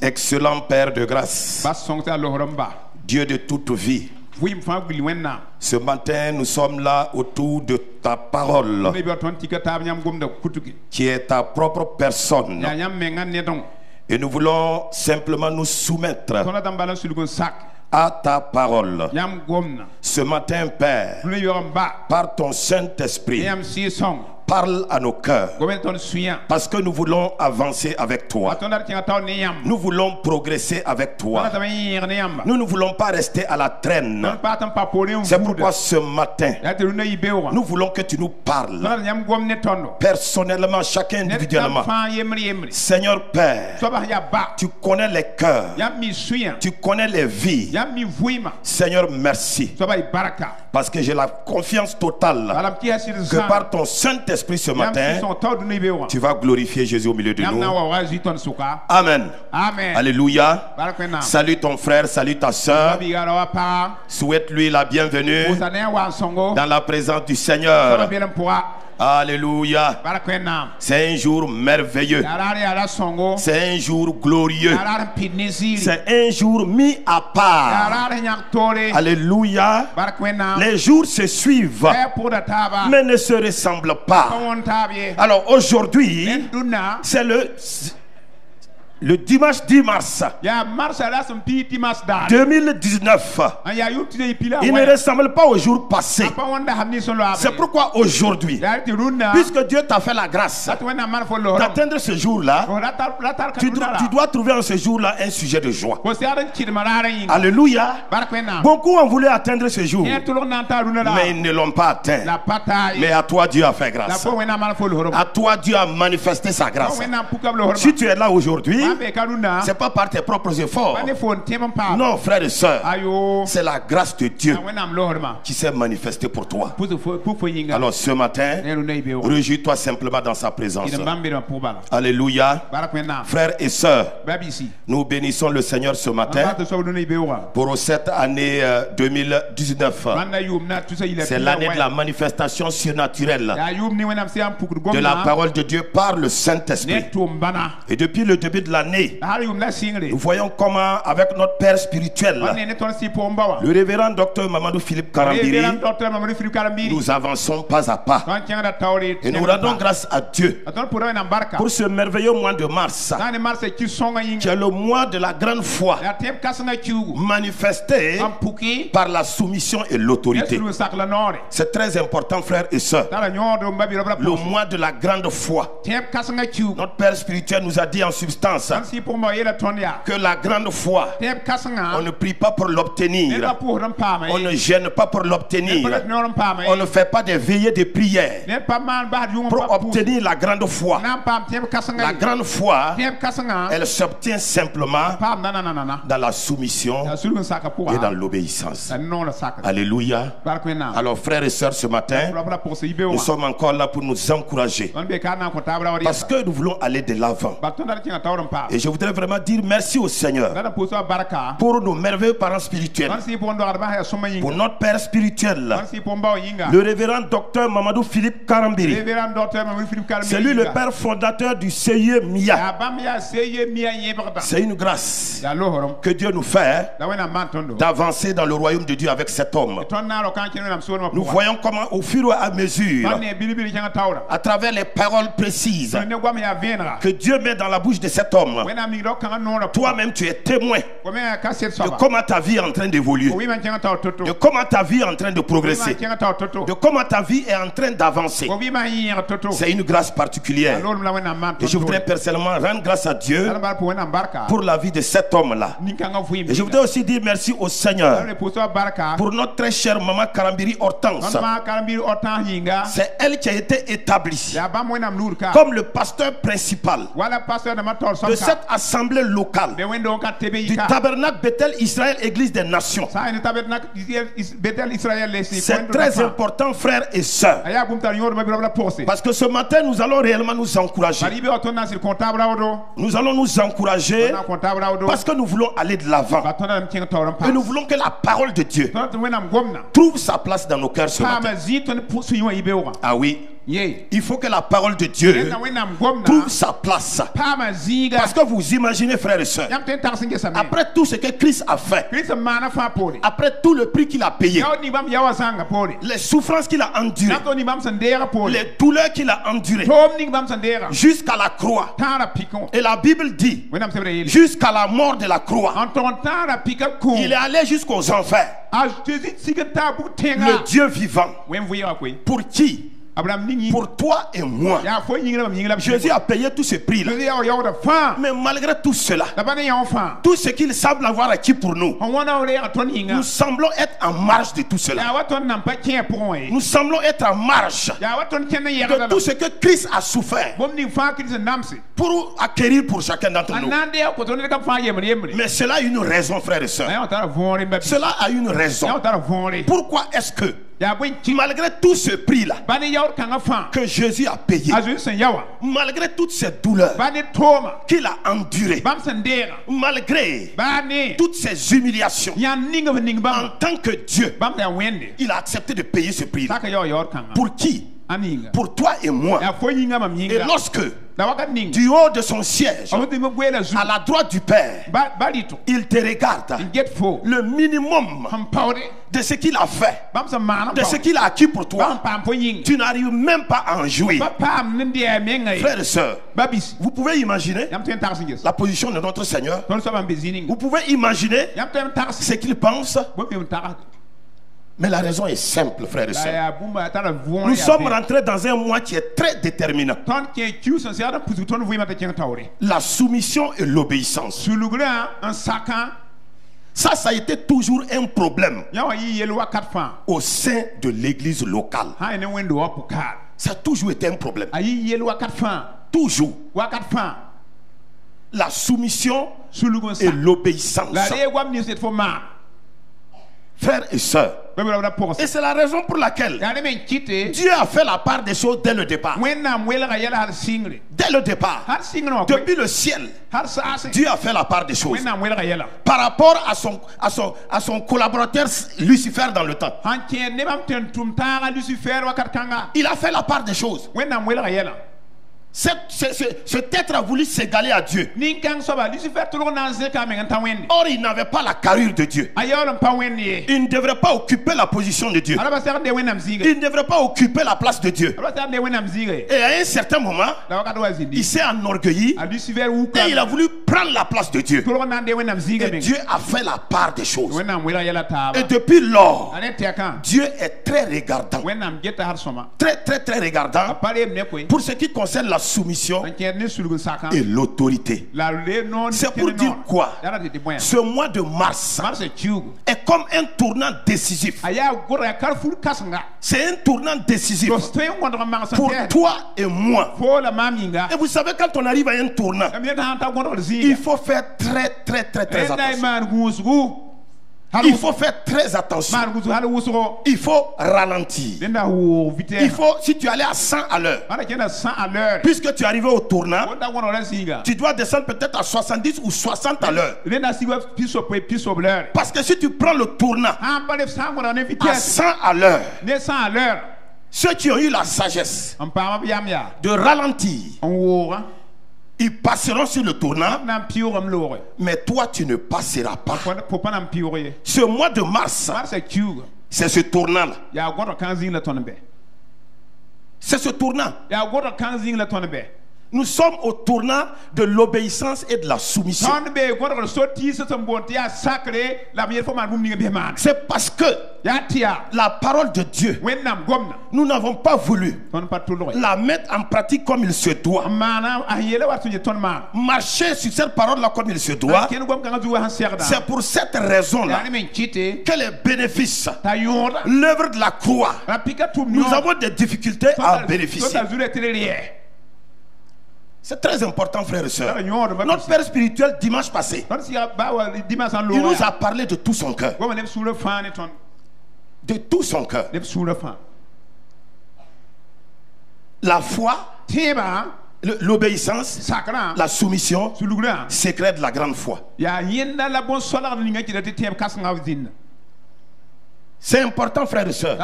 Excellent Père de grâce, Dieu de toute vie, ce matin nous sommes là autour de ta parole qui est ta propre personne et nous voulons simplement nous soumettre à ta parole. Ce matin, Père, par ton Saint-Esprit, parle à nos cœurs parce que nous voulons avancer avec toi. Nous voulons progresser avec toi. Nous ne voulons pas rester à la traîne. C'est pourquoi ce matin, nous voulons que tu nous parles personnellement, chacun individuellement. Seigneur Père, tu connais les cœurs, tu connais les vies. Seigneur, merci parce que j'ai la confiance totale que par ton Saint-Esprit ce matin, tu vas glorifier Jésus au milieu de nous. Amen. Alléluia. Salut ton frère, salut ta soeur. Souhaite-lui la bienvenue dans la présence du Seigneur. Alléluia. C'est un jour merveilleux. C'est un jour glorieux. C'est un jour mis à part. Alléluia. Les jours se suivent, mais ne se ressemblent pas. Alors aujourd'hui, c'est le dimanche 10 mars 2019. Il ne ressemble pas au jour passé. C'est pourquoi aujourd'hui, puisque Dieu t'a fait la grâce d'atteindre ce jour-là, tu dois trouver en ce jour-là un sujet de joie. Alléluia. Beaucoup ont voulu atteindre ce jour, mais ils ne l'ont pas atteint. Mais à toi Dieu a fait grâce. À toi Dieu a manifesté sa grâce. Si tu es là aujourd'hui, c'est pas par tes propres efforts. Non, frères et sœurs, c'est la grâce de Dieu qui s'est manifestée pour toi. Alors ce matin, réjouis-toi simplement dans sa présence. Alléluia. Frères et sœurs, nous bénissons le Seigneur ce matin pour cette année 2019. C'est l'année de la manifestation surnaturelle de la parole de Dieu par le Saint-Esprit. Et depuis le début de l'année, nous voyons comment avec notre Père spirituel, le révérend docteur Mamadou Philippe Karambiri, nous avançons pas à pas. Et nous rendons grâce à Dieu pour ce merveilleux mois de mars, qui est le mois de la grande foi manifesté par la soumission et l'autorité. C'est très important, frères et sœurs. Le mois de la grande foi. Notre Père spirituel nous a dit en substance que la grande foi, on ne prie pas pour l'obtenir, on ne gêne pas pour l'obtenir, on ne fait pas des veillées de prière pour obtenir la grande foi. La grande foi, elle s'obtient simplement dans la soumission et dans l'obéissance. Alléluia. Alors frères et sœurs, ce matin, nous sommes encore là pour nous encourager parce que nous voulons aller de l'avant. Et je voudrais vraiment dire merci au Seigneur pour nos merveilleux parents spirituels, pour notre Père spirituel, le révérend docteur Mamadou Philippe Karambiri. C'est lui le Père fondateur du CIE MIA. C'est une grâce que Dieu nous fait d'avancer dans le royaume de Dieu avec cet homme. Nous voyons comment au fur et à mesure, à travers les paroles précises que Dieu met dans la bouche de cet homme, toi-même tu es témoin de comment ta vie est en train d'évoluer, de comment ta vie est en train de progresser, de comment ta vie est en train d'avancer. C'est une grâce particulière. Et je voudrais personnellement rendre grâce à Dieu pour la vie de cet homme-là. Et je voudrais aussi dire merci au Seigneur pour notre très chère maman Karambiri Hortense. C'est elle qui a été établie comme le pasteur principal de cette assemblée locale du tabernacle Bethel Israël Église des Nations. C'est très important, frères et sœurs, parce que ce matin nous allons réellement nous encourager. Nous allons nous encourager parce que nous voulons aller de l'avant et nous voulons que la parole de Dieu trouve sa place dans nos cœurs ce matin. Ah oui. Il faut que la parole de Dieu trouve sa place. Parce que vous imaginez, frères et sœurs, après tout ce que Christ a fait, après tout le prix qu'il a payé, les souffrances qu'il a endurées, les douleurs qu'il a endurées, jusqu'à la croix. Et la Bible dit, jusqu'à la mort de la croix, il est allé jusqu'aux enfers. Le Dieu vivant. Pour qui? Pour toi et moi. Jésus a payé tout ce prix-là. Mais malgré tout cela, tout ce qu'il semble avoir acquis pour nous, nous semblons être en marge de tout cela. Nous semblons être en marge de tout ce que Christ a souffert pour acquérir pour chacun d'entre nous. Mais cela a une raison, frères et sœurs. Cela a une raison. Pourquoi est-ce que malgré tout ce prix-là que Jésus a payé, malgré toutes ces douleurs qu'il a endurées, malgré toutes ces humiliations, en tant que Dieu, il a accepté de payer ce prix-là. Pour qui? Pour toi et moi. Et lorsque du haut de son siège, à la droite du Père, il te regarde, le minimum de ce qu'il a fait, de ce qu'il a acquis pour toi, tu n'arrives même pas à en jouir. Frères et sœurs, vous pouvez imaginer la position de notre Seigneur. Vous pouvez imaginer ce qu'il pense. Mais la raison est simple, frères et sœurs. Nous sommes rentrés dans un mois qui est très déterminant. La soumission et l'obéissance. Ça a été toujours un problème au sein de l'église locale. Ça a toujours été un problème. Toujours. La soumission et l'obéissance. Frères et sœurs. Et c'est la raison pour laquelle Dieu a fait la part des choses dès le départ. Dès le départ. Depuis le ciel, Dieu a fait la part des choses. Par rapport à son collaborateur Lucifer dans le temps. Il a fait la part des choses. Cet être a voulu s'égaler à Dieu. Or, il n'avait pas la carrure de Dieu. Il ne devrait pas occuper la position de Dieu. Il ne devrait pas occuper la place de Dieu. Et à un certain moment, il s'est enorgueilli et il a voulu prendre la place de Dieu. Et Dieu a fait la part des choses. Et depuis lors, Dieu est très regardant. Très regardant pour ce qui concerne la soumission et l'autorité. C'est pour dire quoi? Ce mois de mars est comme un tournant décisif. C'est un tournant décisif pour toi et moi. Et vous savez, quand on arrive à un tournant, il faut faire très attention. Il faut faire très attention. Il faut ralentir. Il faut, si tu allais à 100 à l'heure, puisque tu es arrivé au tournant, tu dois descendre peut-être à 70 ou 60 à l'heure. Parce que si tu prends le tournant à 100 à l'heure, ceux qui ont eu la sagesse de ralentir, ils passeront sur le tournant, mais toi tu ne passeras pas. Ce mois de mars, c'est ce tournant-là. C'est ce tournant. Nous sommes au tournant de l'obéissance et de la soumission. C'est parce que la parole de Dieu, nous n'avons pas voulu la mettre en pratique comme il se doit. Marcher sur cette parole-là comme il se doit. C'est pour cette raison-là que les bénéfices, l'œuvre de la croix, nous avons des difficultés à en bénéficier. C'est très important, frères et sœurs. Notre père spirituel, dimanche passé, il nous a parlé de tout son cœur. De tout son cœur. La foi, l'obéissance, la soumission, secret de la grande foi. C'est important, frères et sœurs.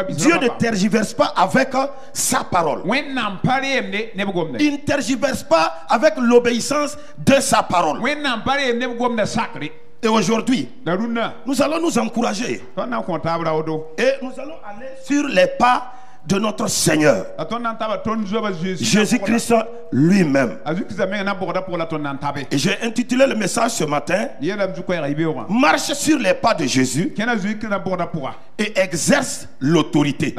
Dieu ne tergiverse pas avec sa parole. Il ne tergiverse pas avec l'obéissance de sa parole. Et aujourd'hui, nous allons nous encourager. Et nous allons aller sur les pas de notre Seigneur Jésus-Christ lui-même. Et j'ai intitulé le message ce matin: marche sur les pas de Jésus et exerce l'autorité.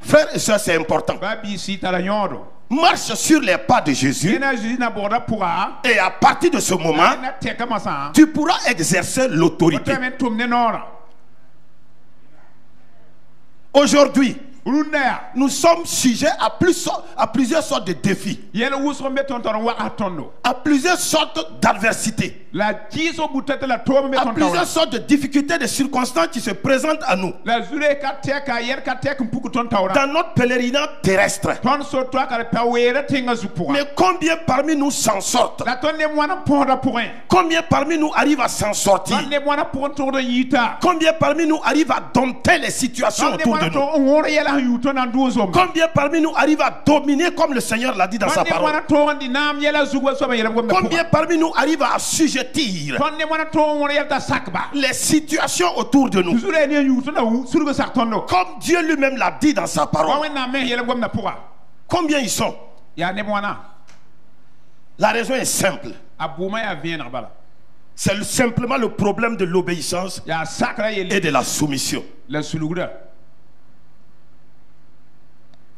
Frères et sœurs, c'est important. Marche sur les pas de Jésus et à partir de ce moment, tu pourras exercer l'autorité. Aujourd'hui, nous sommes sujets à plusieurs sortes de défis, à plusieurs sortes d'adversités, à plusieurs sortes de difficultés, de circonstances qui se présentent à nous dans notre pèlerinage terrestre. Mais combien parmi nous s'en sortent? Combien parmi nous arrivent à s'en sortir? Combien parmi nous arrivent à dompter les situations autour de nous? Combien parmi nous arrivent à dominer comme le Seigneur l'a dit dans sa parole? Combien parmi nous arrivent à assujettir les situations autour de nous comme Dieu lui-même l'a dit dans sa parole? Combien ils sont? La raison est simple. C'est simplement le problème de l'obéissance et de la soumission.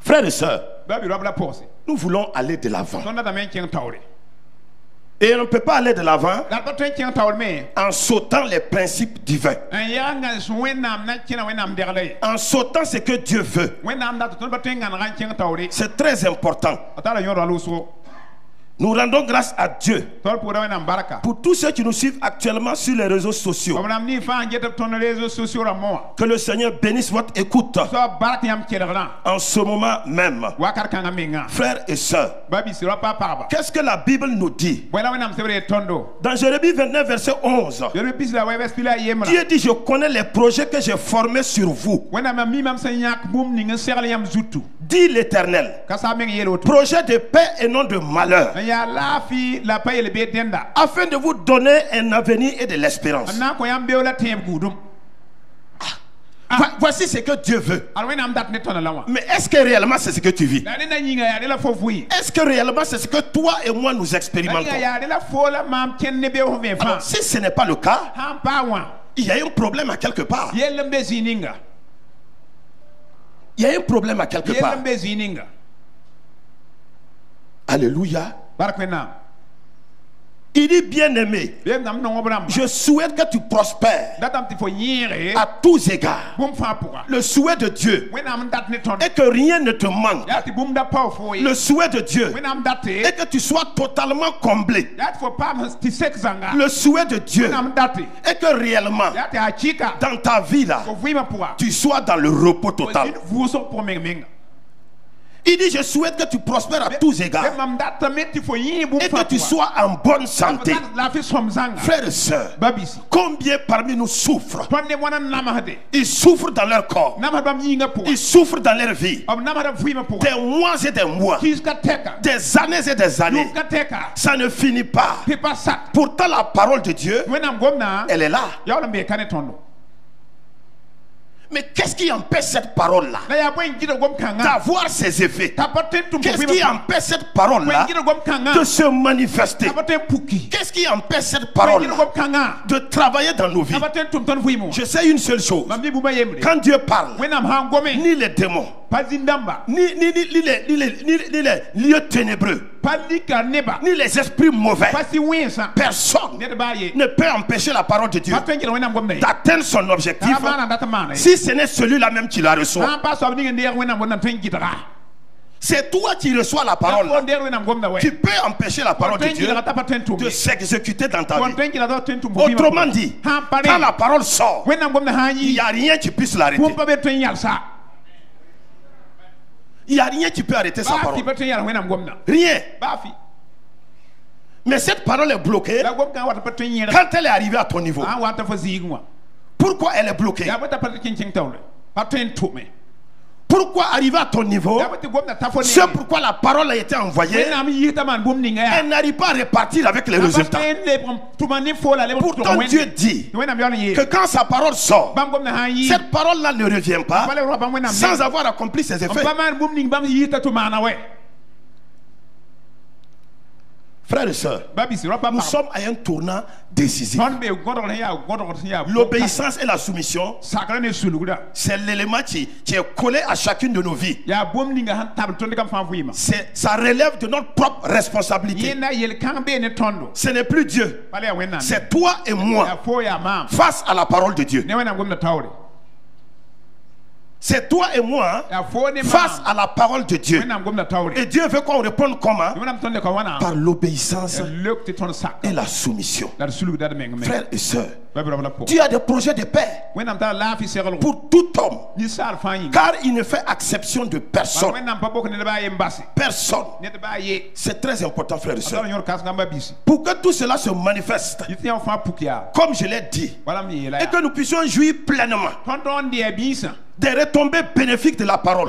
Frères et sœurs, nous voulons aller de l'avant. Et on ne peut pas aller de l'avant en sautant les principes divins, en sautant ce que Dieu veut. C'est très important. Nous rendons grâce à Dieu pour tous ceux qui nous suivent actuellement sur les réseaux sociaux. Que le Seigneur bénisse votre écoute en ce moment même. Frères et sœurs, qu'est-ce que la Bible nous dit? Dans Jérémie 29 verset 11, Dieu dit: je connais les projets que j'ai formés sur vous, dit l'Éternel, projet de paix et non de malheur, afin de vous donner un avenir et de l'espérance. Voici ce que Dieu veut. Mais est-ce que réellement c'est ce que tu vis? Est-ce que réellement c'est ce que toi et moi nous expérimentons? Alors, si ce n'est pas le cas, il y a un problème à quelque part. Il y a un problème à quelque part. Alléluia. Il dit: bien-aimé, je souhaite que tu prospères à tous égards. Le souhait de Dieu est que rien ne te manque. Le souhait de Dieu est que tu sois totalement comblé. Le souhait de Dieu est que réellement dans ta vie là, tu sois dans le repos total. Il dit: je souhaite que tu prospères à tous égards et que tu sois en bonne santé. Frères et sœurs, combien parmi nous souffrent? Ils souffrent dans leur corps, ils souffrent dans leur vie, des mois et des mois, des années et des années. Ça ne finit pas. Pourtant la parole de Dieu, elle est là. Mais qu'est-ce qui empêche cette parole-là d'avoir ses effets? Qu'est-ce qui empêche cette parole-là de se manifester? Qu'est-ce qui empêche cette parole-là de travailler dans nos vies? Je sais une seule chose: quand Dieu parle, ni les démons, ni les lieux ténébreux, ni les esprits mauvais, personne ne peut empêcher la parole de Dieu d'atteindre son objectif, si ce n'est celui-là même qui la reçoit. C'est toi qui reçois la parole. Tu peux empêcher la parole de Dieu de s'exécuter dans ta vie. Autrement dit, quand la parole sort, il n'y a rien qui puisse l'arrêter. Il n'y a rien qui peut arrêter sa parole. Rien. Mais cette parole est bloquée quand elle est arrivée à ton niveau. Pourquoi elle est bloquée? Pourquoi arriver à ton niveau? C'est pourquoi la parole a été envoyée. Elle n'arrive pas à repartir avec les résultats. Pourtant Dieu dit que quand sa parole sort, cette parole-là ne revient pas sans avoir accompli ses effets. Frères et sœurs, nous sommes à un tournant décisif. L'obéissance et la soumission, c'est l'élément qui est collé à chacune de nos vies. Ça relève de notre propre responsabilité. Ce n'est plus Dieu, c'est toi et moi face à la parole de Dieu. C'est toi et moi face à la parole de Dieu. Et Dieu veut qu'on réponde comment? Par l'obéissance et la soumission. Frères et sœurs, Dieu a des projets de paix pour tout homme, car il ne fait exception de personne. Personne. C'est très important, frères et sœurs. Pour que tout cela se manifeste, comme je l'ai dit, et que nous puissions jouir pleinement des retombées bénéfiques de la parole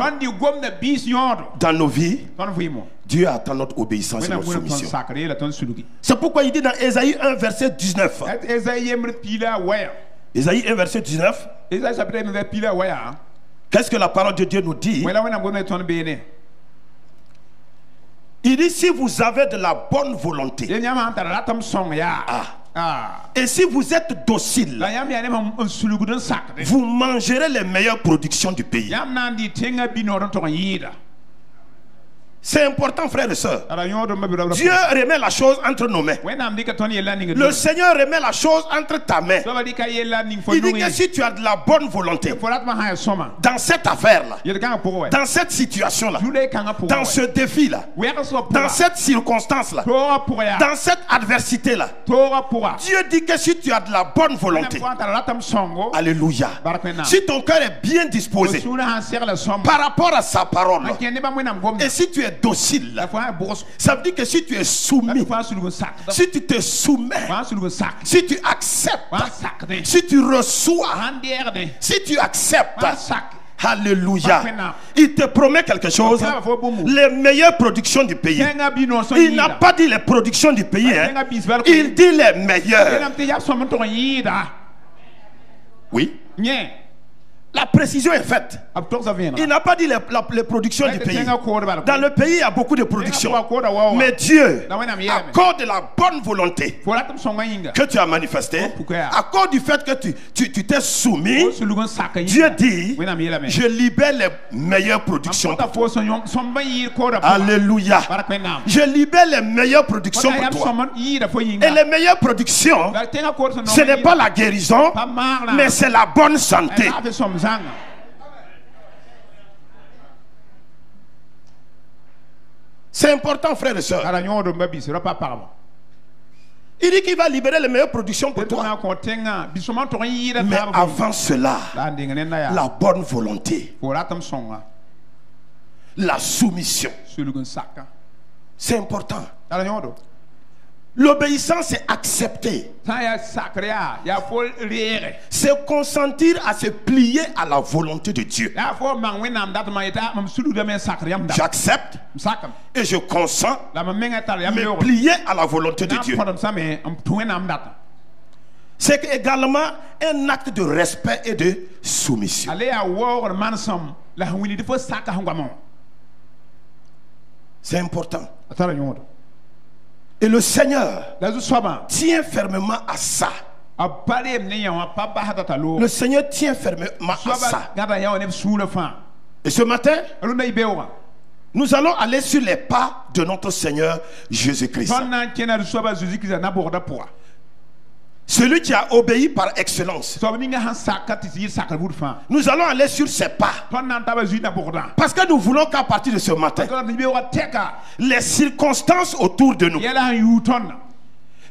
dans nos vies, Dieu attend notre obéissance et notre soumission. C'est pourquoi il dit dans Ésaïe 1 verset 19. Ésaïe 1 verset 19. Qu'est-ce que la parole de Dieu nous dit? Il dit: si vous avez de la bonne volonté, et si vous êtes docile, vous mangerez les meilleures productions du pays. C'est important, frères et sœurs. Dieu remet la chose entre nos mains. Le Seigneur remet la chose entre ta main. Il dit que si tu as de la bonne volonté dans cette affaire-là, dans cette situation-là, dans ce défi-là, dans cette circonstance-là, dans cette adversité-là, Dieu dit que si tu as de la bonne volonté, alléluia, si ton cœur est bien disposé par rapport à sa parole, et si tu es docile, ça veut dire que si tu es soumis, si tu te soumets, si tu acceptes, si tu reçois, si tu acceptes, alléluia, il te promet quelque chose, les meilleures productions du pays. Il n'a pas dit les productions du pays, hein. Il dit les meilleures. Oui. La précision est faite. Il n'a pas dit les productions du pays. Dans le pays, il y a beaucoup de productions. Mais Dieu, à cause de la bonne volonté que tu as manifestée, à cause du fait que tu t'es soumis, Dieu dit: je libère les meilleures productions pour toi. Alléluia. Je libère les meilleures productions pour toi. Et les meilleures productions, ce n'est pas la guérison, mais c'est la bonne santé. C'est important, frères et sœurs. Il dit qu'il va libérer les meilleures productions pour toi. Mais avant cela, la bonne volonté, la soumission, c'est important. L'obéissance, c'est accepter. C'est consentir à se plier à la volonté de Dieu. J'accepte et je consens me plier à la volonté de Dieu. C'est également un acte de respect et de soumission. C'est important. Et le Seigneur tient fermement à ça. Le Seigneur tient fermement à ça. Et ce matin, nous allons aller sur les pas de notre Seigneur Jésus-Christ. Celui qui a obéi par excellence. Nous allons aller sur ses pas. Parce que nous voulons qu'à partir de ce matin, les circonstances autour de nous,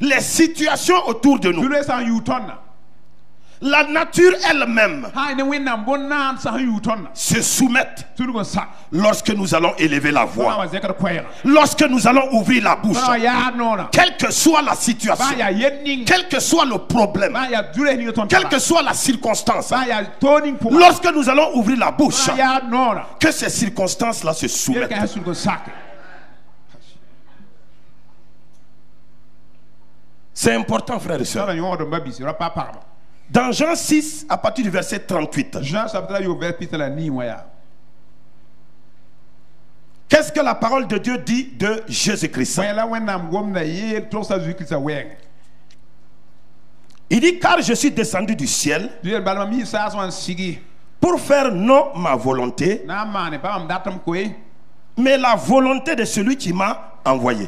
les situations autour de nous, La nature elle-même se soumet lorsque nous allons élever la voix, lorsque nous allons ouvrir la bouche, quelle que soit la situation, quel que soit le problème, quelle que soit la circonstance. Lorsque nous allons ouvrir la bouche, que ces circonstances-là se soumettent. C'est important, frères et sœurs. Dans Jean 6, à partir du verset 38. Qu'est-ce que la parole de Dieu dit de Jésus-Christ? Il dit, car je suis descendu du ciel pour faire non ma volonté, mais la volonté de celui qui m'a envoyé.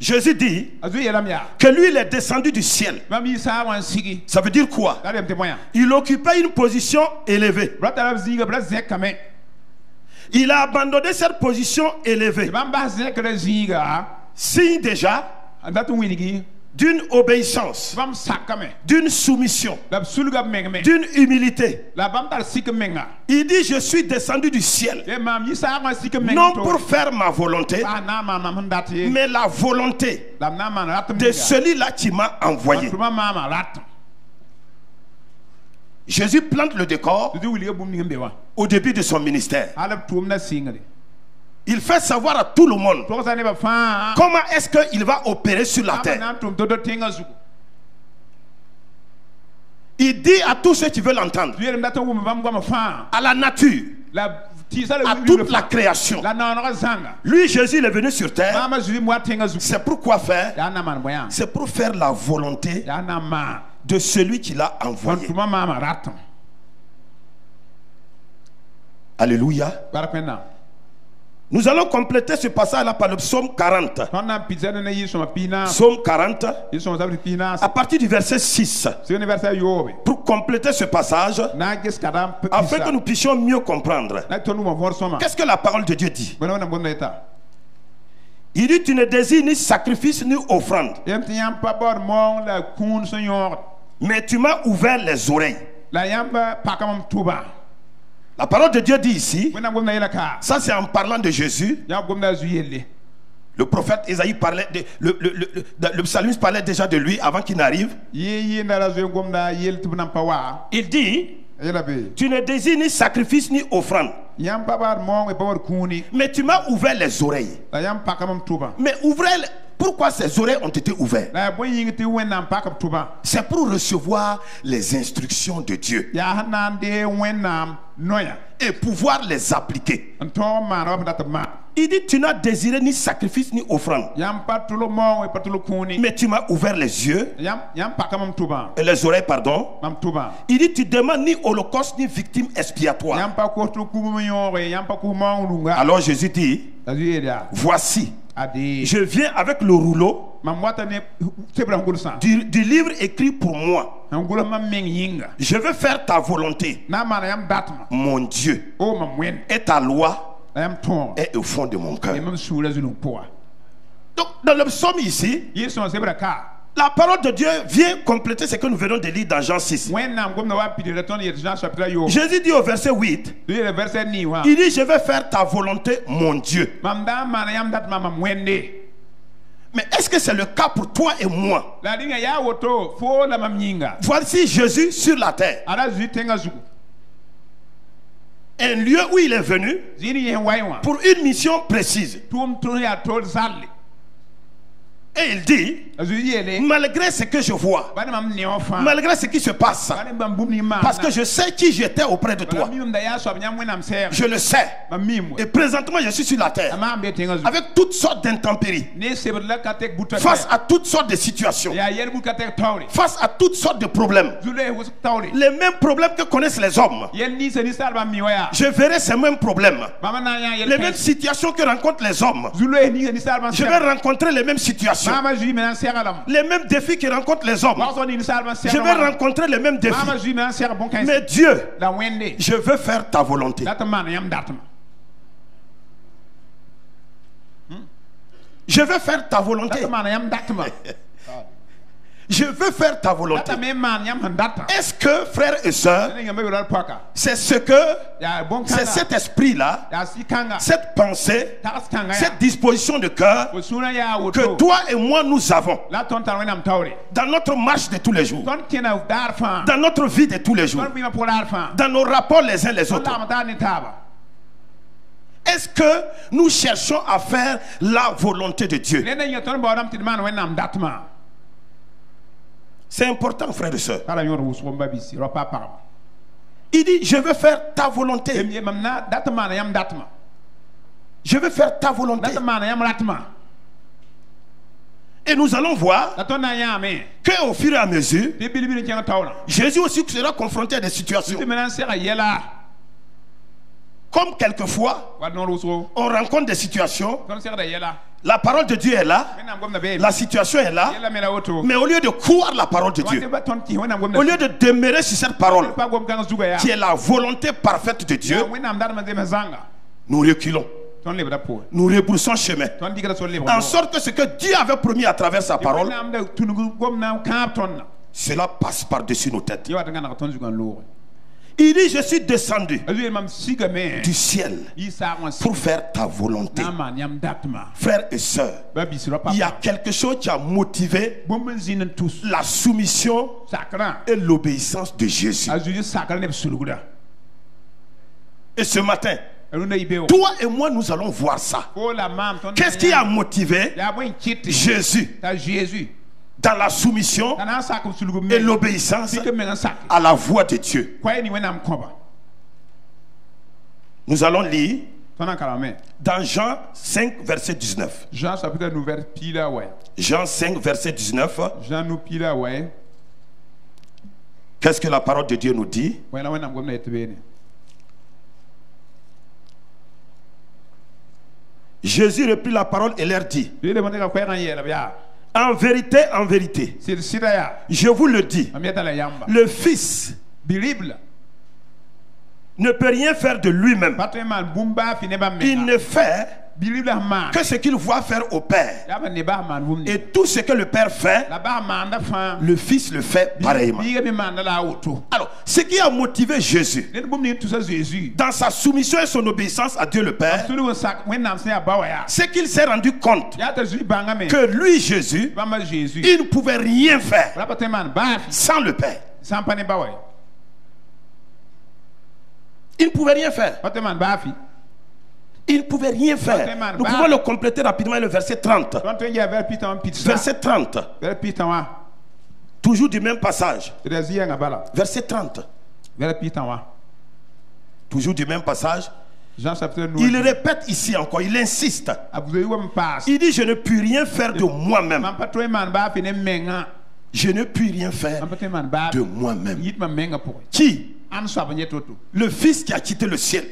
Jésus dit que lui, il est descendu du ciel. Ça veut dire quoi? Il occupait une position élevée. Il a abandonné cette position élevée. Signe déjà d'une obéissance, d'une soumission, d'une humilité. Il dit, je suis descendu du ciel, non pour faire ma volonté, mais la volonté de celui-là qui m'a envoyé. Jésus plante le décor au début de son ministère. Il fait savoir à tout le monde comment est-ce qu'il va opérer sur la terre. Il dit à tous ceux qui veulent l'entendre, à la nature, à toute la création. Lui, Jésus, il est venu sur terre. C'est pour quoi faire? C'est pour faire la volonté de celui qui l'a envoyé. Alléluia. Nous allons compléter ce passage-là par le psaume 40. Psaume 40, à partir du verset 6. Pour compléter ce passage, afin que nous puissions mieux comprendre. Qu'est-ce que la parole de Dieu dit? Il dit, tu ne désires ni sacrifice ni offrande, mais tu m'as ouvert les oreilles. La parole de Dieu dit ici, ça c'est en parlant de Jésus. Le prophète Isaïe parlait, le psalmiste parlait déjà de lui avant qu'il n'arrive. Il dit, tu ne désires ni sacrifice ni offrande, mais tu m'as ouvert les oreilles. Mais pourquoi ces oreilles ont été ouvertes? C'est pour recevoir les instructions de Dieu et pouvoir les appliquer. Il dit, tu n'as désiré ni sacrifice ni offrande, mais tu m'as ouvert les yeux et les oreilles, pardon. Il dit, tu demandes ni holocauste ni victime expiatoire. Alors Jésus dit, voici, je viens avec le rouleau du livre écrit pour moi. Je veux faire ta volonté, mon Dieu, et ta loi est au fond de mon cœur. Donc dans le psaume ici, la parole de Dieu vient compléter ce que nous venons de lire dans Jean 6. Jésus dit au verset 8, il dit, je vais faire ta volonté, mon Dieu. Mais est-ce que c'est le cas pour toi et moi? Voici Jésus sur la terre. Un lieu où il est venu pour une mission précise. Et il dit, malgré ce que je vois, malgré ce qui se passe, parce que je sais qui j'étais auprès de toi, je le sais, et présentement je suis sur la terre, avec toutes sortes d'intempéries, face à toutes sortes de situations, face à toutes sortes de problèmes, les mêmes problèmes que connaissent les hommes. Je verrai ces mêmes problèmes, les mêmes situations que rencontrent les hommes. Je vais rencontrer les mêmes situations, les mêmes défis que rencontrent les hommes. Je vais rencontrer les mêmes défis. Mais Dieu, je veux faire ta volonté. Je veux faire ta volonté. Je veux faire ta volonté. Est-ce que, frères et sœurs, c'est cet esprit-là, cette pensée, cette disposition de cœur que toi et moi nous avons dans notre marche de tous les jours, dans notre vie de tous les jours, dans nos rapports les uns les autres? Est-ce que nous cherchons à faire la volonté de Dieu? C'est important, frères et sœurs. Il dit, je veux faire ta volonté. Je veux faire ta volonté. Et nous allons voir qu'au fur et à mesure, Jésus aussi sera confronté à des situations. Comme quelquefois, on rencontre des situations, la parole de Dieu est là, la situation est là, mais au lieu de croire la parole de Dieu, au lieu de demeurer sur cette parole, qui est la volonté parfaite de Dieu, nous reculons. Nous rebroussons chemin. En sorte que ce que Dieu avait promis à travers sa parole, cela passe par-dessus nos têtes. Il dit, je suis descendu du ciel pour faire ta volonté. Frères et sœurs, il y a quelque chose qui a motivé la soumission et l'obéissance de Jésus. Et ce matin, toi et moi, nous allons voir ça. Qu'est-ce qui a motivé Jésus dans la soumission et l'obéissance à la voix de Dieu? Nous allons lire dans Jean 5, verset 19. Jean 5, verset 19. Qu'est-ce que la parole de Dieu nous dit? Jésus reprit la parole et leur dit, en vérité, je vous le dis, le Fils ne peut rien faire de lui-même. Il ne fait que ce qu'il voit faire au Père. Et tout ce que le Père fait, le Fils le fait pareillement. Alors, ce qui a motivé Jésus dans sa soumission et son obéissance à Dieu le Père, c'est qu'il s'est rendu compte que lui, Jésus, il ne pouvait rien faire sans le Père. Il ne pouvait rien faire. Il ne pouvait rien faire. Nous pouvons le compléter rapidement, le verset 30. Verset 30. Toujours du même passage. Verset 30. Toujours du même passage. Il répète ici encore, il insiste. Il dit, je ne puis rien faire de moi-même. Je ne puis rien faire de moi-même. Qui? Le Fils qui a quitté le ciel,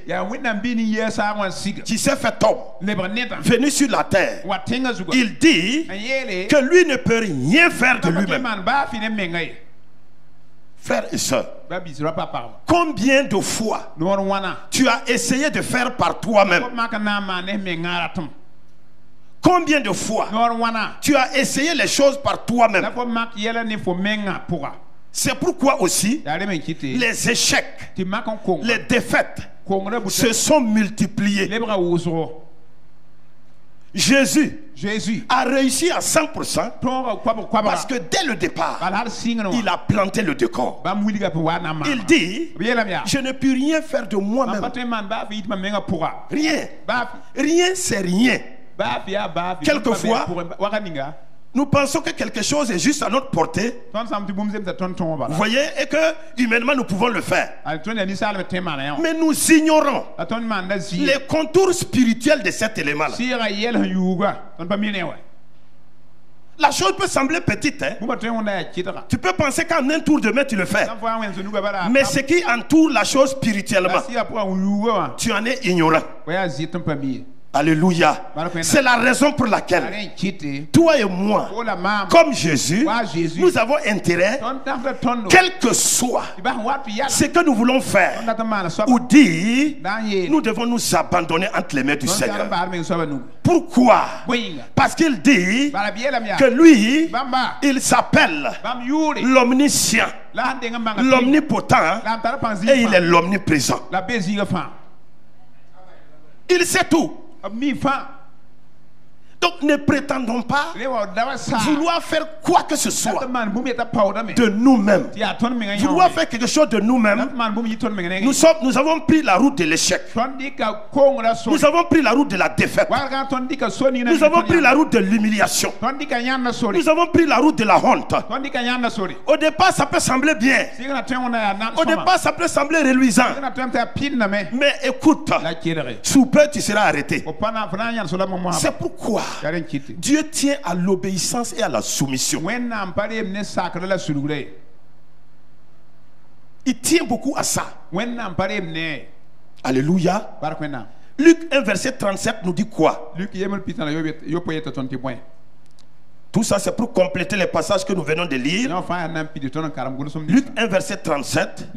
qui s'est fait homme, venu sur la terre. Il dit que lui ne peut rien faire de lui-même. Frères et sœurs, combien de fois tu as essayé de faire par toi-même? Combien de fois tu as essayé les choses par toi-même? C'est pourquoi aussi les échecs, les défaites se sont multipliés. Jésus a réussi à 100% parce que dès le départ, il a planté le décor. Il dit, je ne puis rien faire de moi-même. Rien. Rien, c'est rien. Quelquefois, nous pensons que quelque chose est juste à notre portée. Vous voyez, et que humainement nous pouvons le faire. Mais nous ignorons les contours spirituels de cet élément-là. La chose peut sembler petite, hein? Tu peux penser qu'en un tour de main tu le fais. Mais ce qui entoure la chose spirituellement, tu en es ignorant. Alléluia. C'est la raison pour laquelle toi et moi, comme Jésus, nous avons intérêt, quel que soit ce que nous voulons faire ou dire, nous devons nous abandonner entre les mains du Seigneur. Pourquoi? Parce qu'il dit que lui, il s'appelle l'omniscient, l'omnipotent, et il est l'omniprésent. Il sait tout. Donc ne prétendons pas vouloir faire quoi que ce soit de nous-mêmes. Vouloir faire quelque chose de nous-mêmes. Nous avons pris la route de l'échec. Nous avons pris la route de la défaite. Nous avons pris la route de l'humiliation. Nous avons pris la route de la honte. Au départ, ça peut sembler bien. Au départ, ça peut sembler reluisant. Mais écoute, sous peu, tu seras arrêté. C'est pourquoi Dieu tient à l'obéissance et à la soumission. Il tient beaucoup à ça. Alléluia. Luc 1 verset 37 nous dit quoi? Tout ça c'est pour compléter les passages que nous venons de lire. Luc 1 verset 37.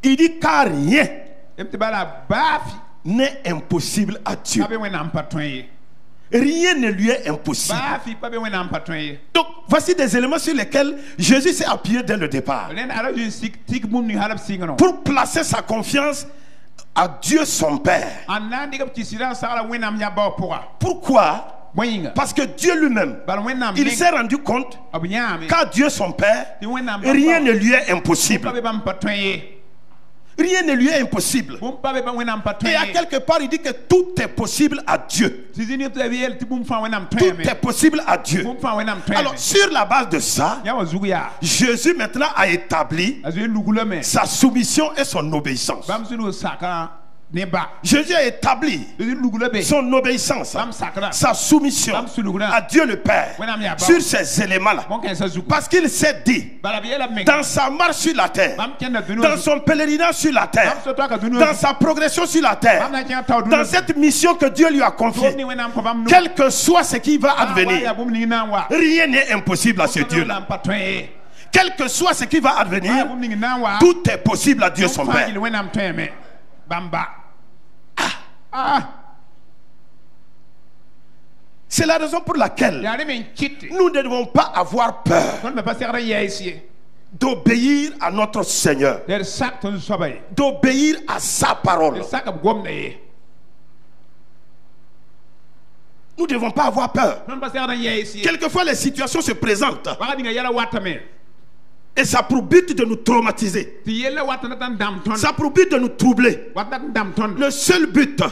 Il dit car rien n'est impossible à Dieu. Rien ne lui est impossible. Donc voici des éléments sur lesquels Jésus s'est appuyé dès le départ pour placer sa confiance à Dieu son Père. Pourquoi? Parce que Dieu lui-même, il s'est rendu compte qu'à Dieu son Père, rien ne lui est impossible. Rien ne lui est impossible. Et à quelque part, il dit que tout est possible à Dieu. Tout est possible à Dieu. Alors, sur la base de ça, Jésus maintenant a établi sa soumission et son obéissance. Jésus a établi son obéissance, sa soumission à Dieu le Père sur ces éléments-là. Parce qu'il s'est dit, dans sa marche sur la terre, dans son pèlerinage sur la terre, dans sa progression sur la terre, dans cette mission que Dieu lui a confiée, quel que soit ce qui va advenir, rien n'est impossible à ce Dieu-là. Quel que soit ce qui va advenir, tout est possible à Dieu son Père. C'est la raison pour laquelle nous ne devons pas avoir peur d'obéir à notre Seigneur, d'obéir à sa parole. Nous ne devons pas avoir peur. Quelquefois les situations se présentent et ça a pour but de nous traumatiser. Ça a pour but de nous troubler. Le seul but,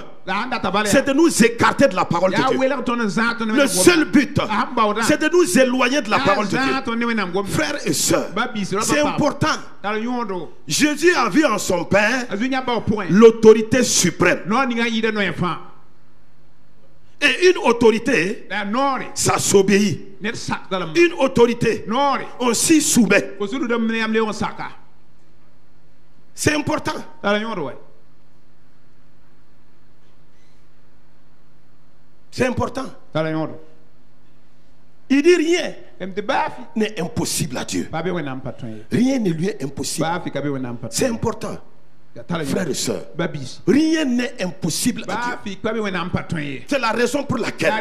c'est de nous écarter de la parole de Dieu. Le seul but, c'est de nous éloigner de la parole de Dieu. Frères et sœurs, c'est important. Jésus a vu en son Père l'autorité suprême. Et une autorité, ça s'obéit. Une autorité, on s'y soumet. C'est important. C'est important. Il dit rien n'est impossible à Dieu. Rien ne lui est impossible. C'est important. Frères et sœurs, rien n'est impossible à Dieu. C'est la raison pour laquelle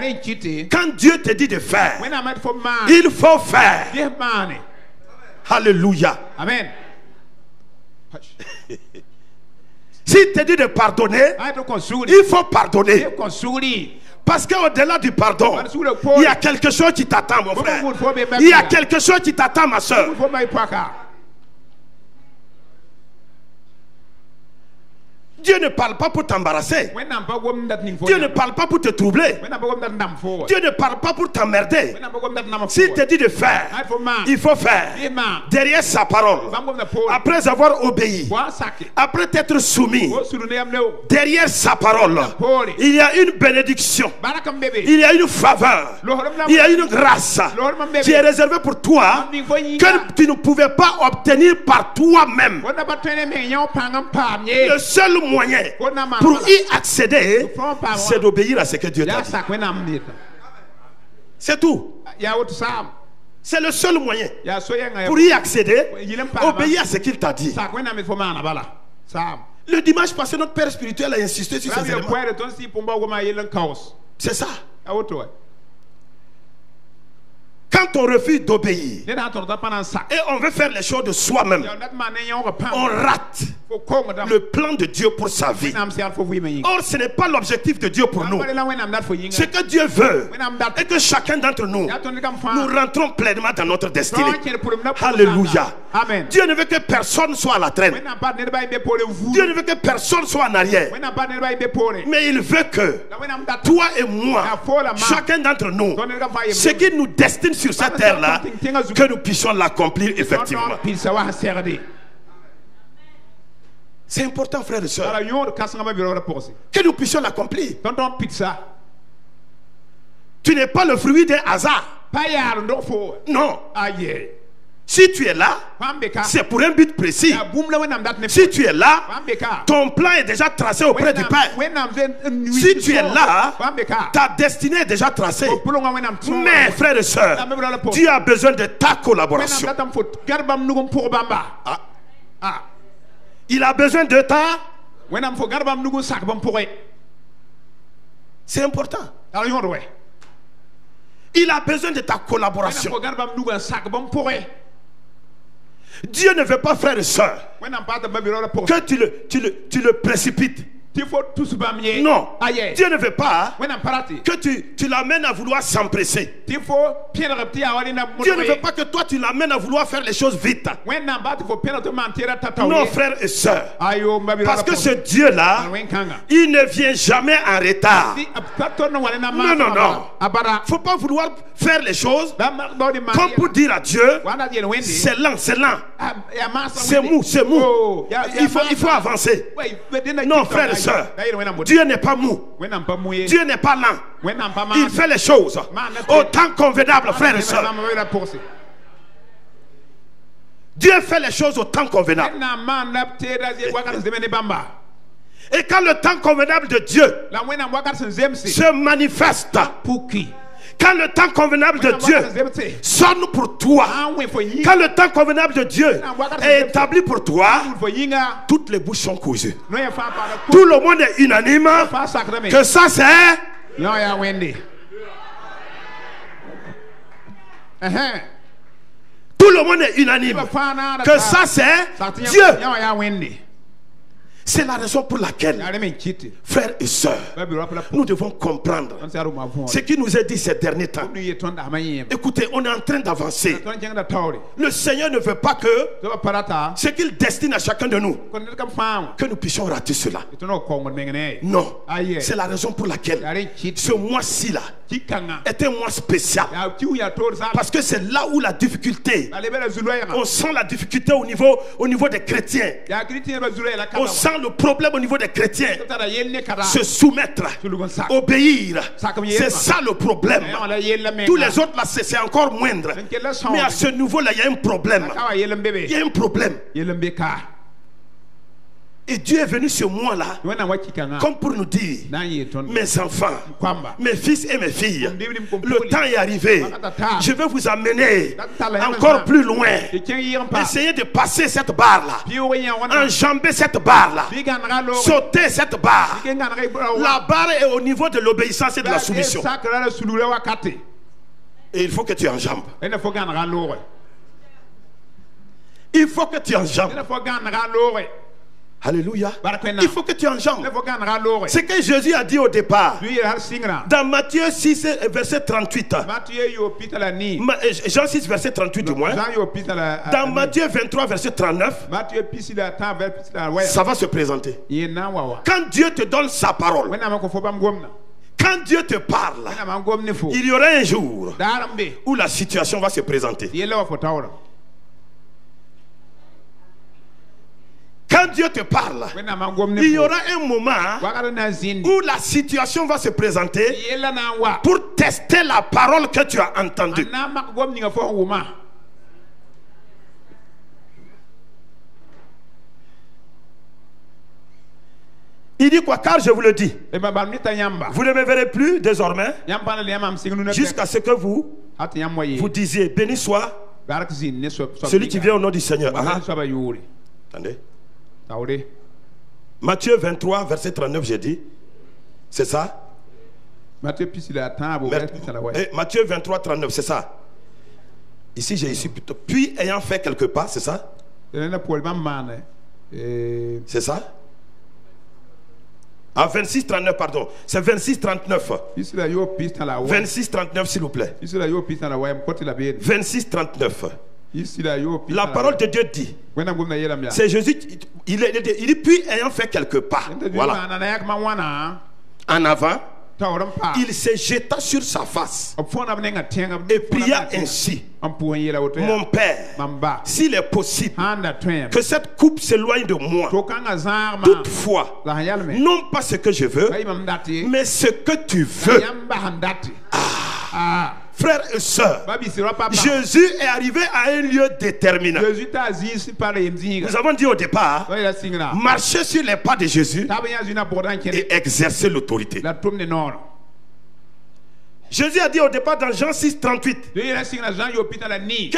quand Dieu te dit de faire, il faut faire. Alléluia. Amen. S'il te dit de pardonner, il faut pardonner. Parce qu'au-delà du pardon, il y a quelque chose qui t'attend, mon frère. Il y a quelque chose qui t'attend, ma soeur. Dieu ne parle pas pour t'embarrasser. Dieu ne parle pas pour te troubler. Dieu ne parle pas pour t'emmerder. S'il te dit de faire, il faut faire. Derrière sa parole, après avoir obéi, après t'être soumis, derrière sa parole, il y a une bénédiction, il y a une faveur, il y a une grâce qui est réservée pour toi que tu ne pouvais pas obtenir par toi-même. Le seul moyen pour y accéder, c'est d'obéir à ce que Dieu t'a dit. C'est tout. C'est le seul moyen pour y accéder, obéir à ce qu'il t'a dit. Le dimanche passé, notre père spirituel a insisté sur ces éléments. C'est ça. Quand on refuse d'obéir et on veut faire les choses de soi-même, on rate le plan de Dieu pour sa vie. Or, ce n'est pas l'objectif de Dieu pour nous. Ce que Dieu veut est que chacun d'entre nous, nous rentrons pleinement dans notre destinée. Alléluia. Dieu ne veut que personne soit à la traîne. Dieu ne veut que personne soit en arrière. Mais il veut que toi et moi, chacun d'entre nous, ce qui nous destine sur cette terre-là, que nous puissions l'accomplir effectivement. C'est important, frères et sœurs, que nous puissions l'accomplir. Tu n'es pas le fruit d'un hasard. Non. Si tu es là, c'est pour un but précis. Si tu es là, ton plan est déjà tracé auprès du Père. Si tu es là, ta destinée est déjà tracée. Mais frères et sœurs, Dieu a besoin de ta collaboration. Il a besoin de ta. C'est important. Il a besoin de ta collaboration. Dieu ne veut pas, frère et soeur, que tu le précipites. Non, Dieu ne veut pas que tu l'amènes à vouloir s'empresser. Dieu ne veut pas que toi tu l'amènes à vouloir faire les choses vite. Non, frère et soeur, parce que ce Dieu-là, il ne vient jamais en retard. Non, non, non. Il ne faut pas vouloir faire les choses comme pour dire à Dieu, c'est lent, c'est lent. C'est mou, c'est mou. Il faut avancer. Non, frère et sœur, Dieu n'est pas mou. Dieu n'est pas lent. Il fait les choses au temps convenable, frère et sœur. Dieu fait les choses au temps convenable. Et quand le temps convenable de Dieu se manifeste, quand le temps convenable de Dieu sonne pour toi, quand le temps convenable de Dieu est établi pour toi, toutes les bouches sont cousues. Tout le monde est unanime que ça c'est tout le monde est unanime que ça c'est Dieu. C'est la raison pour laquelle, frères et sœurs, nous devons comprendre ce qui nous est dit ces derniers temps. Écoutez, on est en train d'avancer. Le Seigneur ne veut pas que ce qu'il destine à chacun de nous, que nous puissions rater cela. Non, c'est la raison pour laquelle ce mois-ci là est un mois spécial. Parce que c'est là où la difficulté, on sent la difficulté au niveau des chrétiens. On sent le problème au niveau des chrétiens. Se soumettre, obéir, c'est ça le problème. Tous les autres là c'est encore moindre. Mais à ce niveau là il y a un problème. Il y a un problème. Et Dieu est venu ce mois-là comme pour nous dire, mes enfants, mes fils et mes filles, le temps est arrivé. Je vais vous amener encore plus loin. Essayez de passer cette barre-là, enjamber cette barre-là, sauter cette barre. La barre est au niveau de l'obéissance et de la soumission. Et il faut que tu enjambes. Il faut que tu enjambes. Alléluia. Il faut que tu enjambes. Ce que Jésus a dit au départ dans Matthieu 6 verset 38, Jean 6 verset 38 du moins, dans Matthieu 23 verset 39, ça va se présenter. Quand Dieu te donne sa parole, quand Dieu te parle, il y aura un jour où la situation va se présenter. Quand Dieu te parle, il y aura un moment où la situation va se présenter pour tester la parole que tu as entendue. Il dit quoi? Car je vous le dis, vous ne me verrez plus désormais jusqu'à ce que vous disiez béni soit celui qui vient au nom du Seigneur. Attendez. Matthieu 23 verset 39, j'ai dit. C'est ça? Matthieu 23 39, c'est ça. Ici j'ai ici plutôt. Puis ayant fait quelque part, c'est ça? C'est ça? Ah, 26 39, pardon. C'est 26 39. 26 39, s'il vous plaît. 26 39. La parole de Dieu dit, c'est Jésus, il dit, puis ayant fait quelque part, voilà, en avant, il se jeta sur sa face et pria ainsi: mon Père, s'il est possible que cette coupe s'éloigne de moi, toutefois, non pas ce que je veux, mais ce que tu veux. Frères et sœurs, Jésus est arrivé à un lieu déterminé. Nous avons dit au départ, marcher sur les pas de Jésus et exercer l'autorité. Jésus a dit au départ dans Jean 6, 38 que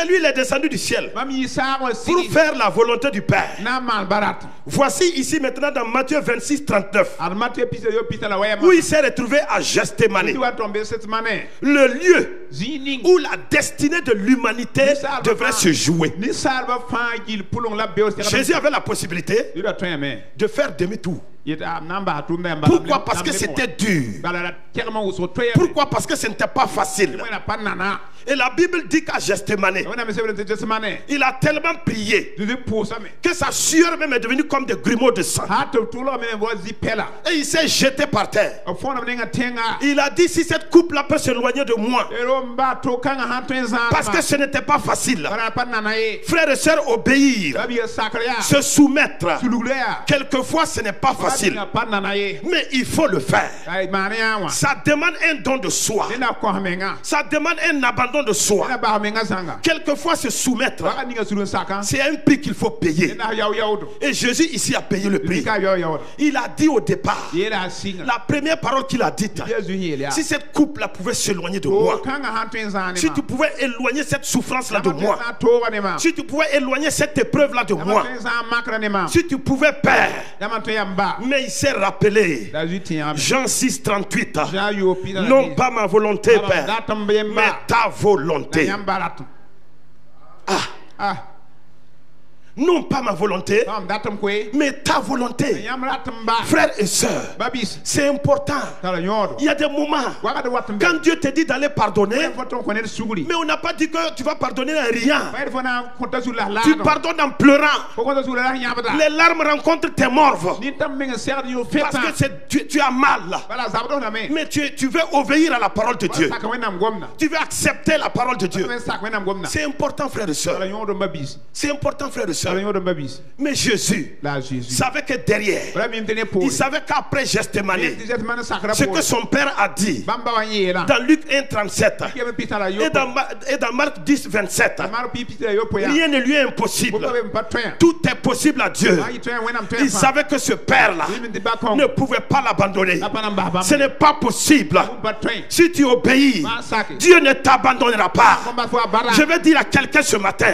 lui il est descendu du ciel pour faire la volonté du Père. Voici ici maintenant dans Matthieu 26, 39 où il s'est retrouvé à Gethsémani, le lieu où la destinée de l'humanité devrait se jouer. Jésus avait la possibilité de faire demi-tour. Pourquoi? Parce que c'était dur. Pourquoi? Parce que ce n'était pas facile. Et la Bible dit qu'à Gethsémani, il a tellement prié que sa sueur même est devenue comme des grumeaux de sang. Et il s'est jeté par terre. Il a dit: si cette coupe-là peut s'éloigner de moi, parce que ce n'était pas facile. Frères et sœurs, obéir, se soumettre, quelquefois ce n'est pas facile. Mais il faut le faire. Ça demande un don de soi. Ça demande un abandon de soi. Quelquefois se soumettre, c'est un prix qu'il faut payer. Et Jésus ici a payé le prix. Il a dit au départ, la première parole qu'il a dite: si cette coupe là pouvait s'éloigner de moi, si tu pouvais éloigner cette souffrance là de moi, si tu pouvais éloigner cette épreuve là de moi, si tu pouvais, Père. Mais il s'est rappelé Jean 6, 38. Non pas ma volonté, Père, mais ta volonté. Non pas ma volonté, mais ta volonté. Frères et sœurs, c'est important. Il y a des moments quand Dieu te dit d'aller pardonner, mais on n'a pas dit que tu vas pardonner à rien. Tu pardonnes en pleurant. Les larmes rencontrent tes morves parce que tu as mal. Mais tu veux obéir à la parole de Dieu. Tu veux accepter la parole de Dieu. C'est important, frères et sœurs. C'est important, frères et sœurs. Mais Jésus savait que derrière, il savait qu'après Gethsémani, ce que son père a dit dans Luc 1, 37 et dans Marc 10, 27, rien ne lui est impossible. Tout est possible à Dieu. Il savait que ce père-là ne pouvait pas l'abandonner. Ce n'est pas possible. Si tu obéis, Dieu ne t'abandonnera pas. Je vais dire à quelqu'un ce matin,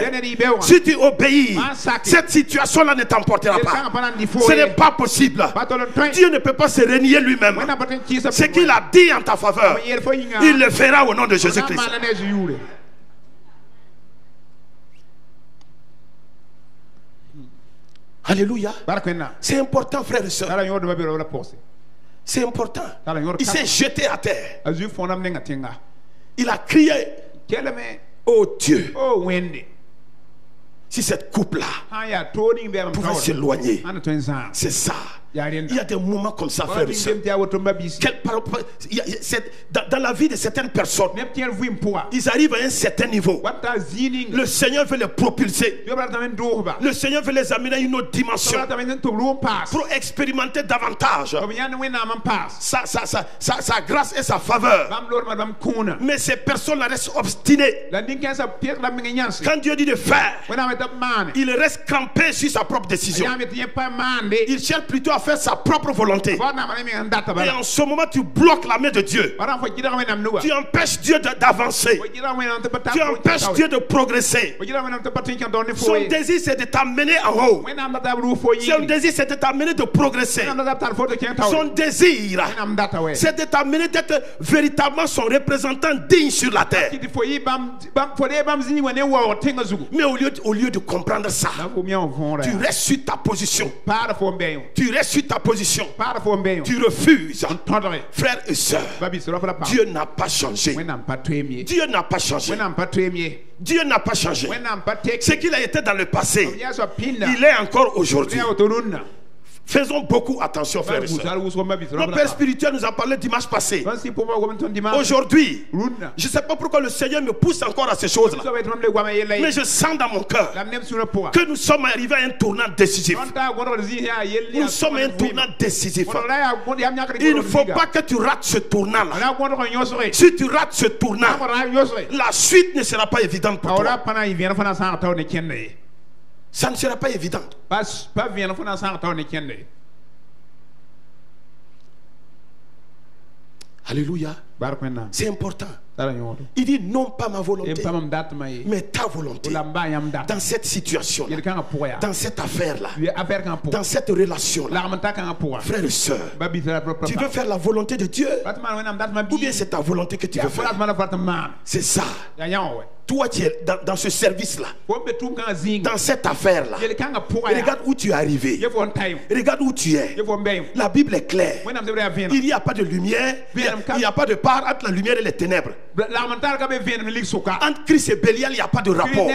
si tu obéis, cette situation-là ne t'emportera pas. Ce n'est pas possible. Dieu ne peut pas se renier lui-même. Ce qu'il a dit en ta faveur, il le fera au nom de Jésus-Christ. Alléluia. C'est important, frères et sœurs. C'est important. Il s'est jeté à terre. Il a crié: oh Dieu, si cette coupe-là pouvait s'éloigner. C'est ça. Il y a des moments comme ça, frère et sœur. Dans la vie de certaines personnes, ils arrivent à un certain niveau. Le Seigneur veut les propulser. Le Seigneur veut les amener à une autre dimension pour expérimenter davantage sa grâce et sa faveur. Mais ces personnes restent obstinées. Quand Dieu dit de faire, il reste crampé sur sa propre décision. Il cherche plutôt à faire sa propre volonté. Et en ce moment, tu bloques la main de Dieu. Tu empêches Dieu d'avancer. Tu empêches Dieu de progresser. Son désir, c'est de t'amener en haut. Son désir, c'est de t'amener de progresser. Son désir, c'est de t'amener d'être véritablement son représentant digne sur la terre. Mais au lieu de comprendre ça, tu restes sur ta position. Tu restes sur ta position. Tu refuses. Frères et sœurs, Dieu n'a pas changé. Dieu n'a pas changé. Dieu n'a pas changé. Ce qu'il a été dans le passé, il est encore aujourd'hui. Faisons beaucoup attention, frères et sœurs. Notre Père spirituel nous a parlé dimanche passé. Aujourd'hui, je ne sais pas pourquoi le Seigneur me pousse encore à ces choses-là. Mais je sens dans mon cœur que nous sommes arrivés à un tournant décisif. Nous sommes à un tournant décisif. Il ne faut pas que tu rates ce tournant-là. Si tu rates ce tournant, la suite ne sera pas évidente pour toi. Ça ne sera pas évident. Alléluia. C'est important. Il dit non pas ma volonté, mais ta volonté. Dans cette situation, dans cette affaire-là, dans cette relation-là, frères et sœurs, tu veux faire la volonté de Dieu ou bien c'est ta volonté que tu veux faire? C'est ça. Toi, tu es dans ce service-là, dans cette affaire-là. Regarde où tu es arrivé. Regarde où tu es. La Bible est claire. Il n'y a pas de lumière. Il n'y a pas de part entre la lumière et les ténèbres. Entre Christ et Bélial, il n'y a pas de rapport.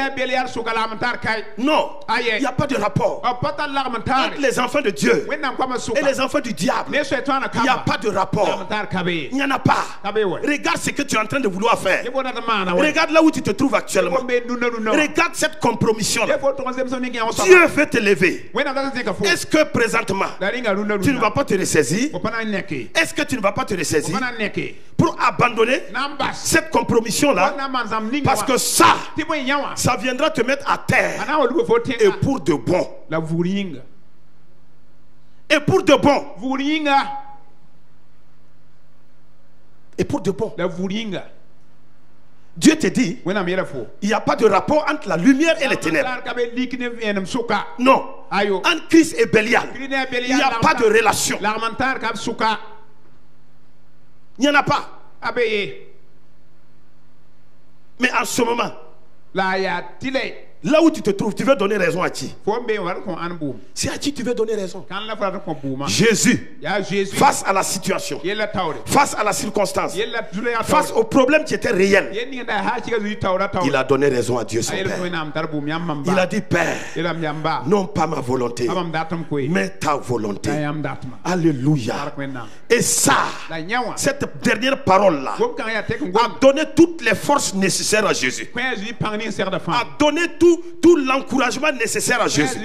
Non, il n'y a pas de rapport. Entre les enfants de Dieu et les enfants du diable, il n'y a pas de rapport. Il n'y en a pas. Regarde ce que tu es en train de vouloir faire. Regarde là où tu te trouves actuellement. Regarde cette compromission-là. Dieu veut te lever. Est-ce que présentement, tu ne vas pas te ressaisir? Est-ce que tu ne vas pas te ressaisir pour abandonner cette compromission-là? Parce que ça viendra te mettre à terre. Et pour de bon. Et pour de bon. Et pour de bon. Dieu te dit, il n'y a pas de rapport entre la lumière et les ténèbres. Non. Entre Christ et Bélial, il n'y a pas de relation. Il n'y en a pas. Mais en ce moment, là où tu te trouves, tu veux donner raison à qui? C'est à qui tu veux donner raison? Jésus, face à la situation, face à la circonstance, face au problème qui était réel, il a donné raison à Dieu son Père. Il a dit, Père, non pas ma volonté, mais ta volonté. Alléluia. Et ça, cette dernière parole-là a donné toutes les forces nécessaires à Jésus, a donné tout l'encouragement nécessaire à Jésus.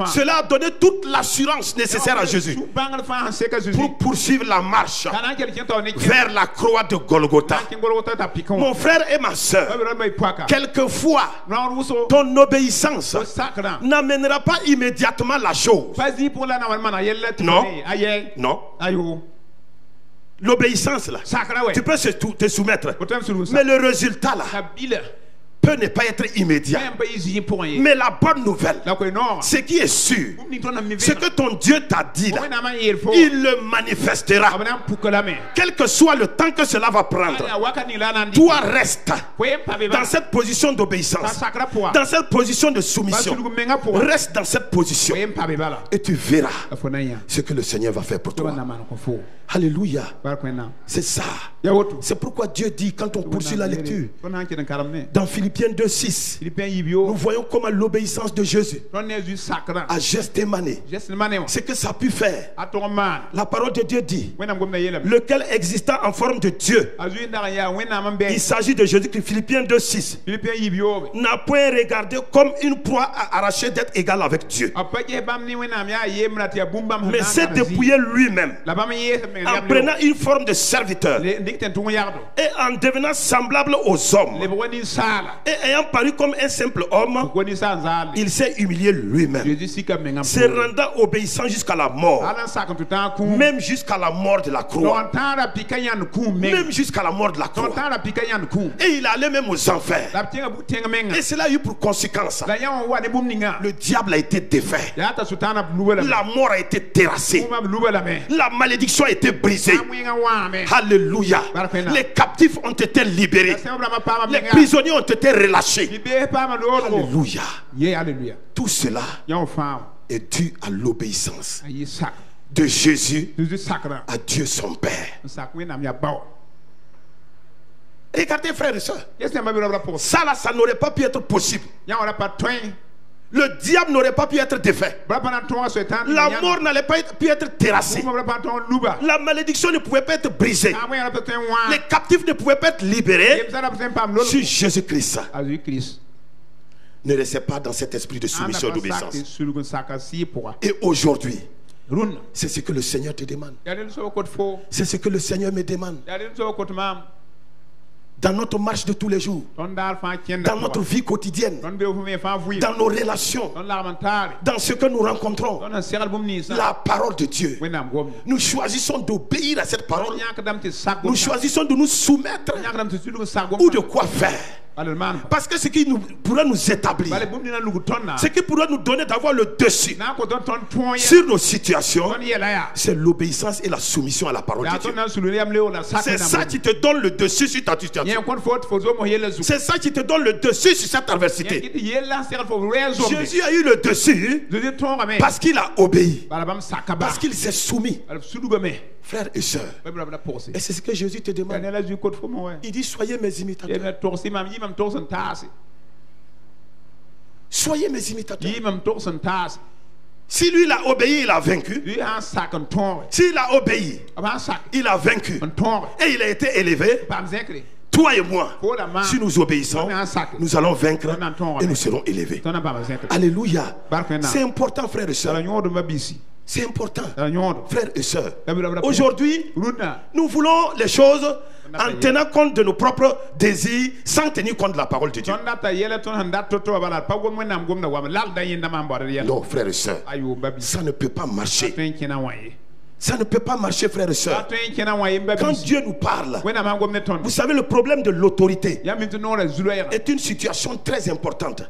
Cela a donné toute l'assurance nécessaire à Jésus pour poursuivre la marche vers la croix de Golgotha. Mon frère et ma soeur, quelquefois ton obéissance n'amènera pas immédiatement la chose. Non, non. L'obéissance là, tu peux te soumettre, mais le résultat là peut ne pas être immédiat. Mais la bonne nouvelle, ce qui est sûr, c'est que ton Dieu t'a dit là, il le manifestera. Quel que soit le temps que cela va prendre, toi reste dans cette position d'obéissance, dans cette position de soumission. Reste dans cette position et tu verras ce que le Seigneur va faire pour toi. Alléluia. C'est ça. C'est pourquoi Dieu dit, quand on poursuit la lecture, dans Philippiens 2:6, nous voyons comment l'obéissance de Jésus à Gethsémani, ce que ça a pu faire. La parole de Dieu dit, lequel existant en forme de Dieu, il s'agit de Jésus-Christ. Philippiens 2:6, n'a point regardé comme une proie à arracher d'être égal avec Dieu, mais s'est dépouillé lui-même en prenant une forme de serviteur et en devenant semblable aux hommes. Et ayant paru comme un simple homme, il s'est humilié lui-même, se rendant obéissant jusqu'à la mort, même jusqu'à la mort de la croix. Même jusqu'à la mort de la croix. Et il allait même aux enfers. Et cela a eu pour conséquence, le diable a été défait, la mort a été terrassée, la malédiction a été brisée. Alléluia. Les captifs ont été libérés, les prisonniers ont été relâchés. Alléluia. Tout cela est dû à l'obéissance de Jésus à Dieu son Père. Regardez, frères et sœurs, ça là, ça n'aurait pas pu être possible. Le diable n'aurait pas pu être défait. La mort n'allait pas pu être terrassée. La malédiction ne pouvait pas être brisée. Les captifs ne pouvaient pas être libérés si Jésus-Christ ne restait pas dans cet esprit de soumission et d'obéissance. Et aujourd'hui, c'est ce que le Seigneur te demande. C'est ce que le Seigneur me demande. Dans notre marche de tous les jours, dans notre vie quotidienne, dans nos relations, dans ce que nous rencontrons, la parole de Dieu, nous choisissons d'obéir à cette parole. Nous choisissons de nous soumettre ou de quoi faire. Parce que ce qui pourrait nous établir, ce qui pourrait nous donner d'avoir le dessus sur nos situations, c'est l'obéissance et la soumission à la parole de Dieu. C'est ça qui te donne le dessus sur ta situation. C'est ça qui te donne le dessus sur cette adversité. Jésus a eu le dessus parce qu'il a obéi, parce qu'il s'est soumis. Frères et sœurs, et c'est ce que Jésus te demande. Il dit: soyez mes imitateurs. Soyez mes imitateurs. Si lui il a obéi, il a vaincu. S'il a obéi, il a vaincu. Et il a été élevé. Toi et moi, si nous obéissons, nous allons vaincre et nous serons élevés. Alléluia. C'est important, frères et sœurs. C'est important, frères et sœurs. Aujourd'hui, nous voulons les choses en tenant compte de nos propres désirs, sans tenir compte de la parole de Dieu. Non, frères et sœurs, ça ne peut pas marcher. Ça ne peut pas marcher, frères et sœurs. Quand Dieu nous parle, vous savez, le problème de l'autorité est une situation très importante.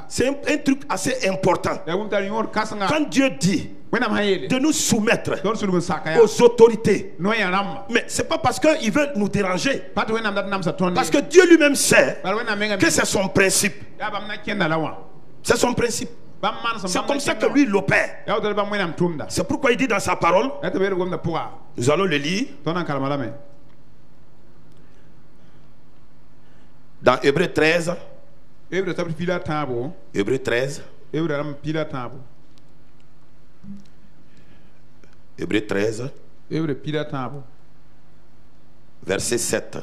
C'est un truc assez important. Quand Dieu dit de nous soumettre aux autorités, mais c'est pas parce qu'il veut nous déranger, parce que Dieu lui-même sait que c'est son principe. C'est son principe. C'est comme ça que lui il opère. C'est pourquoi il dit dans sa parole, nous allons le lire dans Hébreux 13. Hébreux 13. Hébreux 13. Verset 7.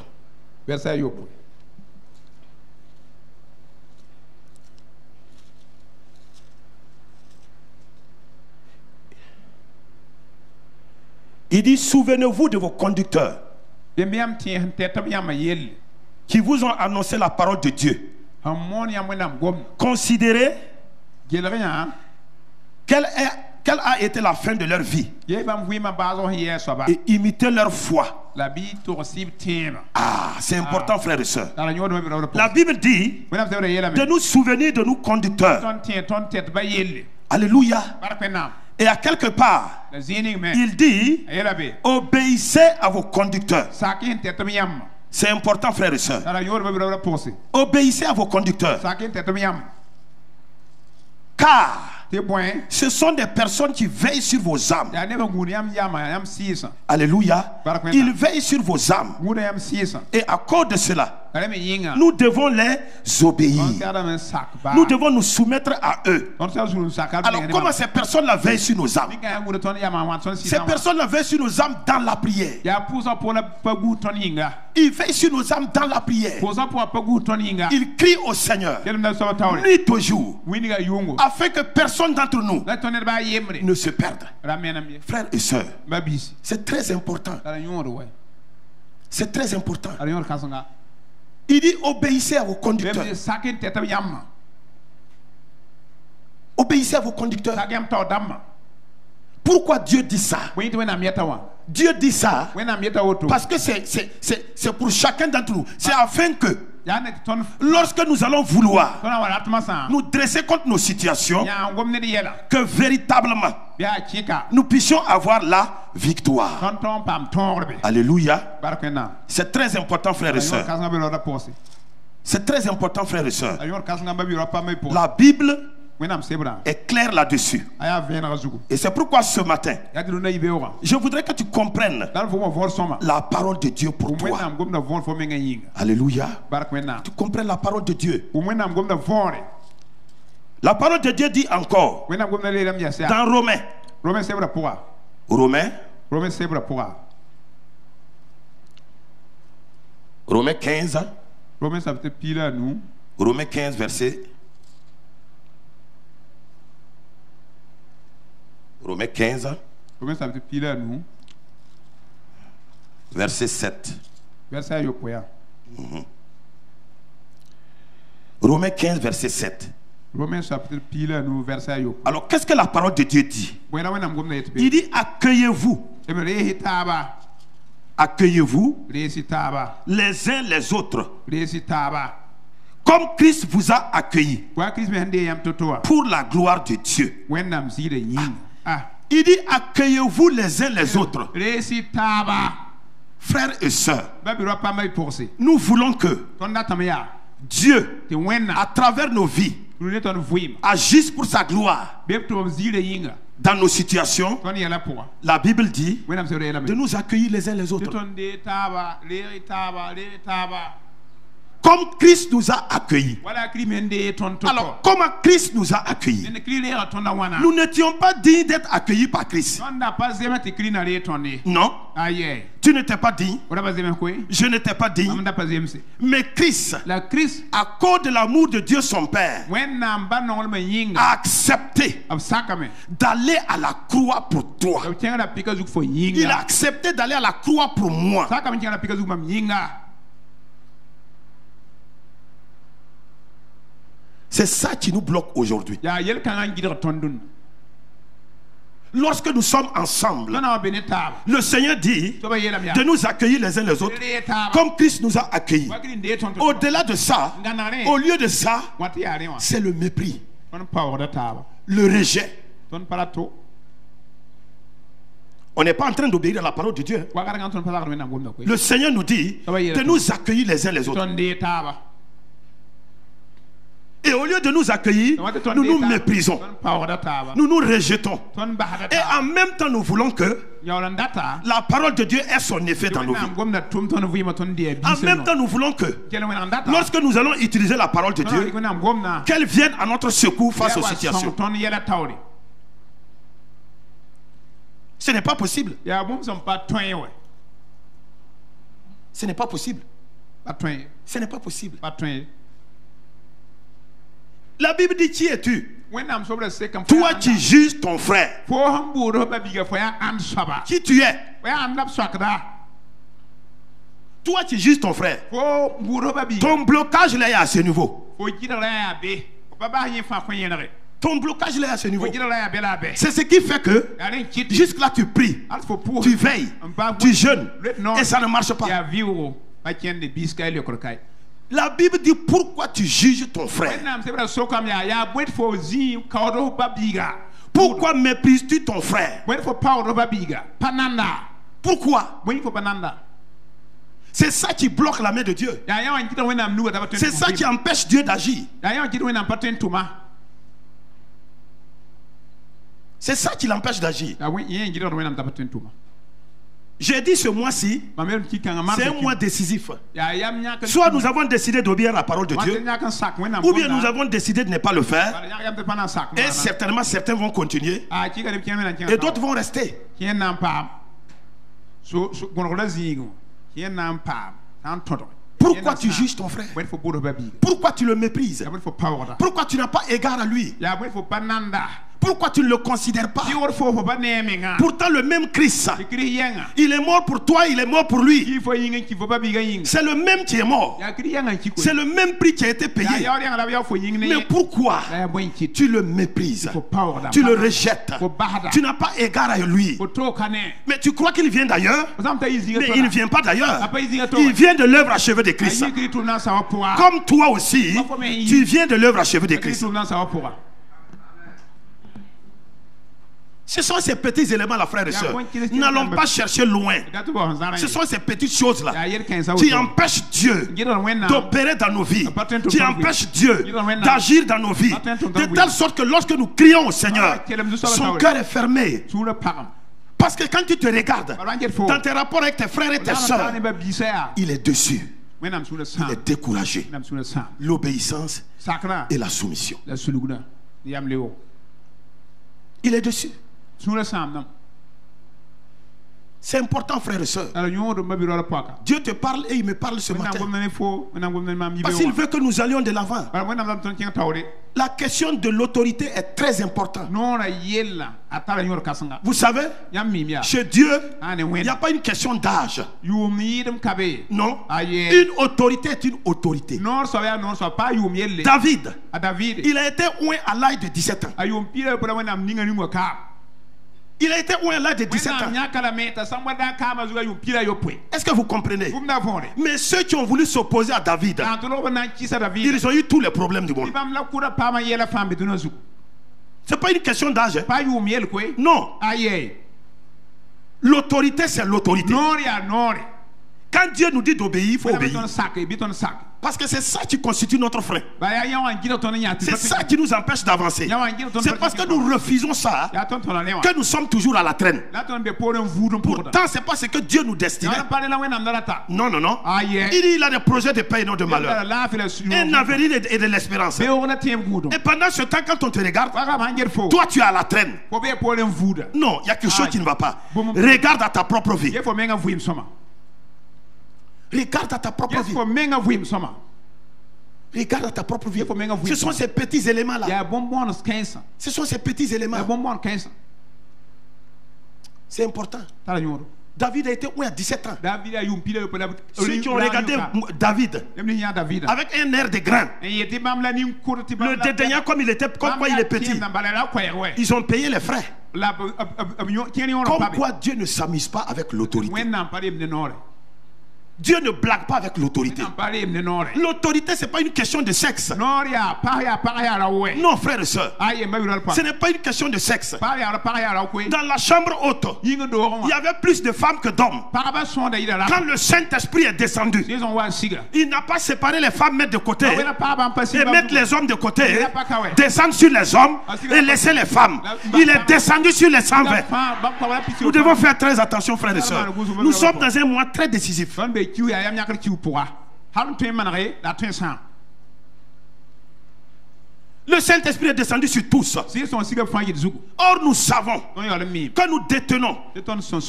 Il dit: souvenez-vous de vos conducteurs qui vous ont annoncé la parole de Dieu. Considérez quelle a été la fin de leur vie et imitez leur foi. Ah, c'est important, frères et sœurs. La Bible dit de nous souvenir de nos conducteurs. Alléluia. Et à quelque part, il dit: obéissez à vos conducteurs. C'est important, frères et sœurs. Obéissez à vos conducteurs. Car ce sont des personnes qui veillent sur vos âmes. Alléluia. Ils veillent sur vos âmes. Et à cause de cela, nous devons les obéir. Nous devons nous soumettre à eux. Alors comment ces personnes-là veillent sur nos âmes? Ces personnes-là veillent sur nos âmes dans la prière. Ils veillent sur nos âmes dans la prière. Ils crient au Seigneur nuit au jour, afin que personne d'entre nous ne se perde. Frères et sœurs, c'est très important. C'est très important. Il dit obéissez à vos conducteurs. Obéissez à vos conducteurs. Pourquoi Dieu dit ça? Dieu dit ça parce que c'est pour chacun d'entre nous. C'est afin que lorsque nous allons vouloir nous dresser contre nos situations, que véritablement nous puissions avoir la victoire. Alléluia. C'est très important, frères et sœurs. C'est très important, frères et sœurs. La Bible est clair là-dessus. Et c'est pourquoi ce matin, je voudrais que tu comprennes la parole de Dieu pour toi. Alléluia. Tu comprennes la parole de Dieu. La parole de Dieu dit encore dans Romains. Romains 15. Romains 15 verset. Romains 15, verset 7. Romains 15, verset 7. Alors, qu'est-ce que la parole de Dieu dit? Il dit, accueillez-vous. Accueillez-vous les uns les autres. Comme Christ vous a accueillis pour la gloire de Dieu. Il dit accueillez-vous les uns les autres. Frères et sœurs, nous voulons que Dieu, à travers nos vies, agisse pour sa gloire. Dans nos situations, la Bible dit de nous accueillir les uns les autres. Comme Christ nous a accueillis. Alors, comment Christ nous a accueillis? Nous n'étions pas dignes d'être accueillis par Christ. Non. Tu n'étais pas digne. Je n'étais pas digne. Mais Christ, à cause de l'amour de Dieu son Père, a accepté d'aller à la croix pour toi. Il a accepté d'aller à la croix pour moi. C'est ça qui nous bloque aujourd'hui. Lorsque nous sommes ensemble, le Seigneur dit de nous accueillir les uns les autres comme Christ nous a accueillis. Au-delà de ça, au lieu de ça, c'est le mépris, le rejet. On n'est pas en train d'obéir à la parole de Dieu. Le Seigneur nous dit de nous accueillir les uns les autres. Et au lieu de nous accueillir, nous nous méprisons. Nous nous rejetons. Et en même temps, nous voulons que la parole de Dieu ait son effet dans nos vies. En même temps, nous voulons que lorsque nous allons utiliser la parole de Dieu, qu'elle vienne à notre secours face aux situations. Ce n'est pas possible. Ce n'est pas possible. Ce n'est pas possible. La Bible dit qui es-tu? Toi qui juges ton frère. Qui tu es? Toi qui juges ton frère. Ton blocage là est à ce niveau. Ton blocage là est à ce niveau. C'est ce qui fait que jusque là tu pries, tu veilles, tu jeûnes et ça ne marche pas. La Bible dit pourquoi tu juges ton frère. Pourquoi méprises-tu ton frère? Pourquoi? C'est ça qui bloque la main de Dieu. C'est ça qui empêche Dieu d'agir. C'est ça qui l'empêche d'agir. J'ai dit ce mois-ci, c'est un mois décisif. Soit nous avons décidé d'obéir à la parole de Dieu, ou bien nous avons décidé de ne pas le faire. Et certainement, certains vont continuer, et d'autres vont rester. Pourquoi tu juges ton frère? Pourquoi tu le méprises? Pourquoi tu n'as pas égard à lui? Pourquoi tu ne le considères pas? Pourtant le même Christ, il est mort pour toi, il est mort pour lui. C'est le même qui est mort. C'est le même prix qui a été payé. Mais pourquoi tu le méprises? Tu le rejettes. Tu n'as pas égard à lui. Mais tu crois qu'il vient d'ailleurs? Mais il ne vient pas d'ailleurs. Il vient de l'œuvre achevée de Christ. Comme toi aussi, tu viens de l'œuvre achevée de Christ. Ce sont ces petits éléments là, frères et sœurs. N'allons pas chercher loin. Ce sont ces petites choses là qui empêchent Dieu d'opérer dans nos vies, qui empêchent Dieu d'agir dans nos vies, de telle sorte que lorsque nous crions au Seigneur, son cœur est fermé. Parce que quand tu te regardes dans tes rapports avec tes frères et tes sœurs, il est dessus. Il est découragé. L'obéissance et la soumission. Il est dessus. C'est important, frères et sœurs. Dieu te parle et il me parle ce matin. Parce qu'il veut que nous allions de l'avant. La question de l'autorité est très importante. Vous savez, chez Dieu, il n'y a pas une question d'âge. Non. Une autorité est une autorité. David, il a été oint à l'âge de 17 ans. Il a été oint à l'âge de 17 ans. Est-ce que vous comprenez? Mais ceux qui ont voulu s'opposer à David, ils ont eu tous les problèmes du monde. Ce n'est pas une question d'âge. Non. L'autorité, c'est l'autorité. Quand Dieu nous dit d'obéir, il faut obéir. Parce que c'est ça qui constitue notre frein. C'est ça qui nous empêche d'avancer. C'est parce que nous refusons ça que nous sommes toujours à la traîne. Pourtant, ce n'est pas ce que Dieu nous destinait. Non, non, non. Il a des projets de paix et non de malheur. Un avenir et de l'espérance. Et pendant ce temps, quand on te regarde, toi tu es à la traîne. Non, il y a quelque chose qui ne va pas. Regarde à ta propre vie. Regarde à ta propre vie. Regarde à ta propre vie. Ce sont ces petits éléments-là. Ce sont ces petits éléments. C'est important. David a été où à 17 ans. Ceux qui ont regardé David avec un air de grand, le dédaignant comme il était, comme quoi il est petit, ils ont payé les frais. Comme quoi Dieu ne s'amuse pas avec l'autorité. Dieu ne blague pas avec l'autorité. L'autorité, ce n'est pas une question de sexe. Non, frères et sœurs. Ce n'est pas une question de sexe. Dans la chambre haute, il y avait plus de femmes que d'hommes. Quand le Saint-Esprit est descendu, il n'a pas séparé les femmes, mettre de côté et mettre les hommes de côté, descendre sur les hommes et laisser les femmes. Il est descendu sur les 120. Nous devons faire très attention, frères et sœurs. Nous sommes dans un mois très décisif. Le Saint-Esprit est descendu sur tous. Or nous savons que nous détenons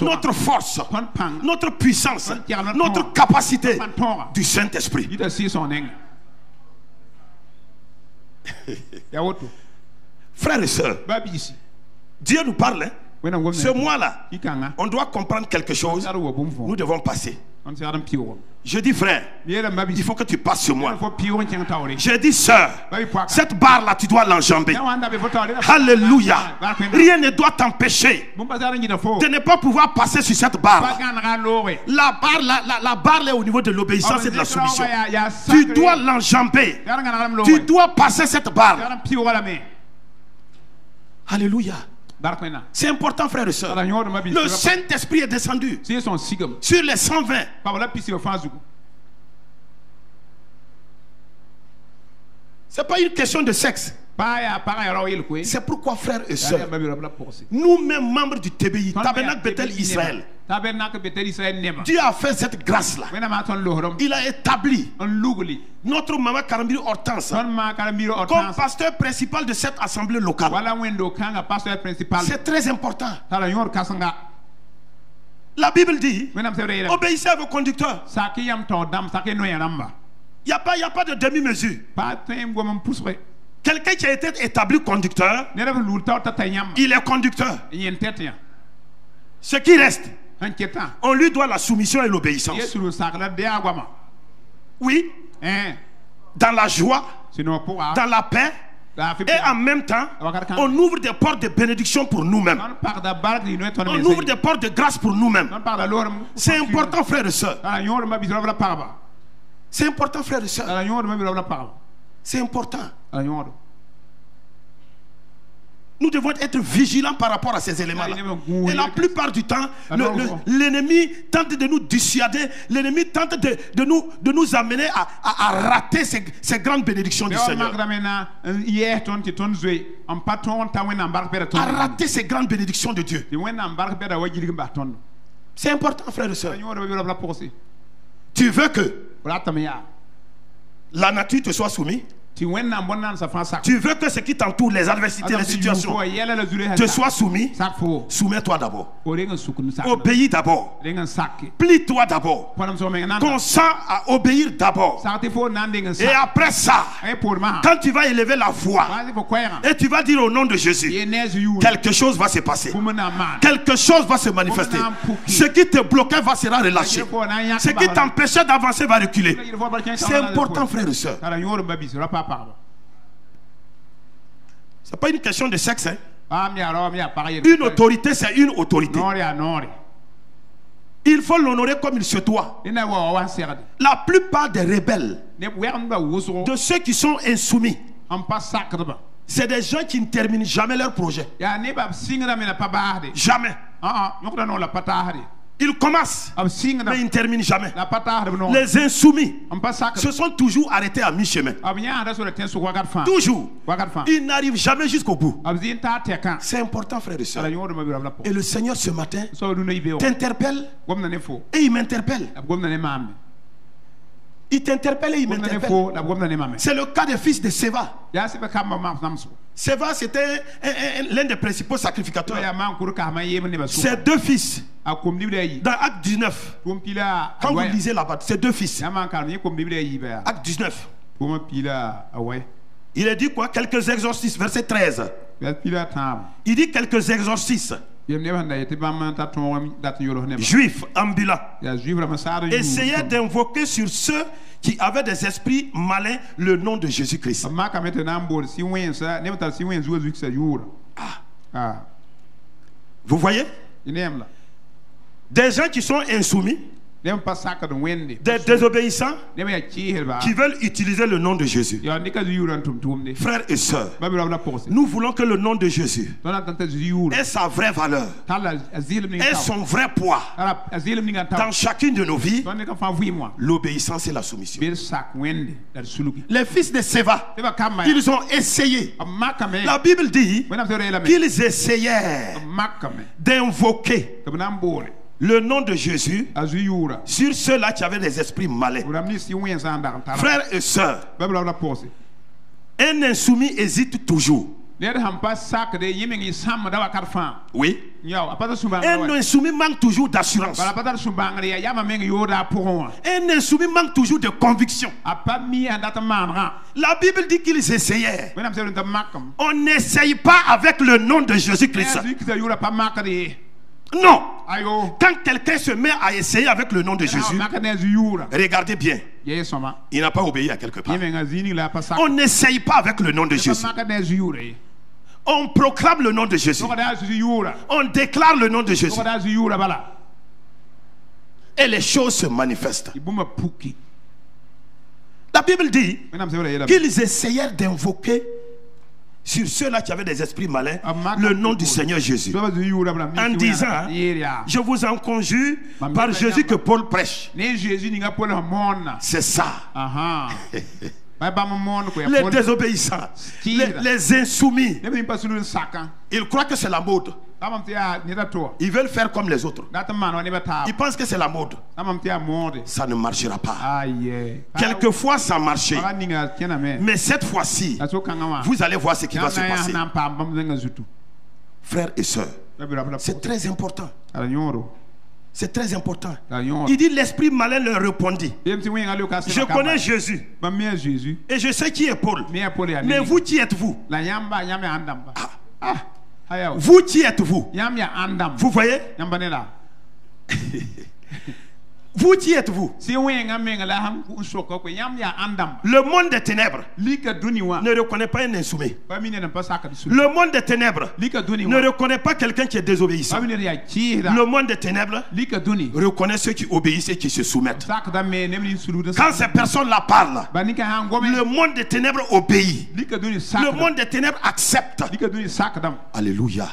notre force, notre puissance, notre capacité du Saint-Esprit. Frères et sœurs, Dieu nous parle. Ce mois-là, on doit comprendre quelque chose. Nous devons passer. Je dis frère, il faut que tu passes ce mois. Je dis sœur, cette barre-là, tu dois l'enjamber. Alléluia. Rien ne doit t'empêcher de ne pas pouvoir passer sur cette barre. La barre est au niveau de l'obéissance et de la soumission. Tu dois l'enjamber. Tu dois passer cette barre. Alléluia. C'est important, frères et sœurs. Le Saint-Esprit est descendu sur les 120. C'est pas une question de sexe. C'est pourquoi, frères et sœurs, nous-mêmes membres du TBI, Tabernacle Bethel Israël, Dieu a fait cette grâce-là. Il a établi notre maman Karambiri Hortense comme pasteur principal de cette assemblée locale. C'est très important. La Bible dit, obéissez à vos conducteurs. Il n'y a pas de demi-mesure. Quelqu'un qui a été établi conducteur, il est conducteur. Ce qui reste, on lui doit la soumission et l'obéissance. Oui. Dans la joie, dans la paix, et en même temps, on ouvre des portes de bénédiction pour nous-mêmes. On ouvre des portes de grâce pour nous-mêmes. C'est important, frères et sœurs. C'est important, frères et sœurs. C'est important. Nous devons être vigilants par rapport à ces éléments-là. Et la plupart du temps, l'ennemi tente de nous dissuader, l'ennemi tente de nous amener à rater ces grandes bénédictions du Seigneur. À rater ces grandes bénédictions de Dieu. C'est important, frère et sœur. Tu veux que la nature te soit soumise? Tu veux que ce qui t'entoure, les adversités, les situations, te soient soumis? Soumets-toi d'abord. Obéis d'abord. Plie-toi d'abord. Consens à obéir d'abord. Et après ça, quand tu vas élever la voix et tu vas dire au nom de Jésus, quelque chose va se passer. Quelque chose va se manifester. Ce qui te bloquait va sera relâché. Ce qui t'empêchait d'avancer va reculer. C'est important, frères et sœurs. C'est pas une question de sexe. Une autorité, c'est une autorité. Il faut l'honorer comme il se doit. La plupart des rebelles, de ceux qui sont insoumis, c'est des gens qui ne terminent jamais leur projet. Jamais. Ils commencent, mais ils ne terminent jamais. Les insoumis se sont toujours arrêtés à mi-chemin. Toujours. Ils n'arrivent jamais jusqu'au bout. C'est important, frères et sœurs. Et le Seigneur ce matin t'interpelle et il m'interpelle. Il t'interpelle et il m'interpelle. C'est le cas des fils de Séva. Séva, c'était l'un des principaux sacrificateurs. Ses deux fils. Dans Acte 19, quand vous lisez là-bas, ces deux fils, Acte 19, il a dit quoi? Quelques exorcismes, verset 13. Il dit quelques exorcismes juifs ambulants essayaient d'invoquer sur ceux qui avaient des esprits malins le nom de Jésus-Christ. Vous voyez? Des gens qui sont insoumis, des désobéissants qui veulent utiliser le nom de Jésus. Frères et sœurs, nous voulons que le nom de Jésus ait sa vraie valeur, ait son vrai poids dans chacune de nos vies. L'obéissance et la soumission. Les fils de Séva, ils ont essayé. La Bible dit qu'ils essayaient d'invoquer le nom de Jésus sur ceux-là qui avaient des esprits malins. Frères et sœurs, un insoumis hésite toujours. Oui. Un insoumis manque toujours d'assurance. Un insoumis manque toujours de conviction. La Bible dit qu'ils essayaient. On n'essaye pas avec le nom de Jésus-Christ. Non. Quand quelqu'un se met à essayer avec le nom de Jésus, regardez bien. Il n'a pas obéi à quelque part. On n'essaye pas avec le nom de Jésus. On proclame le nom de Jésus. On déclare le nom de Jésus. Et les choses se manifestent. La Bible dit qu'ils essayèrent d'invoquer sur ceux-là qui avaient des esprits malins le nom du Seigneur Jésus, en disant: je vous en conjure par Jésus que Paul prêche. C'est ça. Les désobéissants, les insoumis, ils croient que c'est la mode. Ils veulent faire comme les autres. Ils pensent que c'est la mode. Ça ne marchera pas. Quelquefois ça marchait, mais cette fois-ci vous allez voir ce qui va se passer. Frères et sœurs, c'est très important. C'est très important. Il dit l'esprit malin leur répondit. Je connais Jésus. Et je sais qui est Paul. Mais vous, qui êtes-vous? Vous, qui êtes-vous? Vous voyez? Vous, qui êtes-vous? Le monde des ténèbres ne reconnaît pas un insoumis. Le monde des ténèbres ne reconnaît pas quelqu'un qui est désobéissant. Le monde des ténèbres reconnaît ceux qui obéissent et qui se soumettent. Quand ces personnes-là parlent, le monde des ténèbres obéit. Le monde des ténèbres accepte. Alléluia.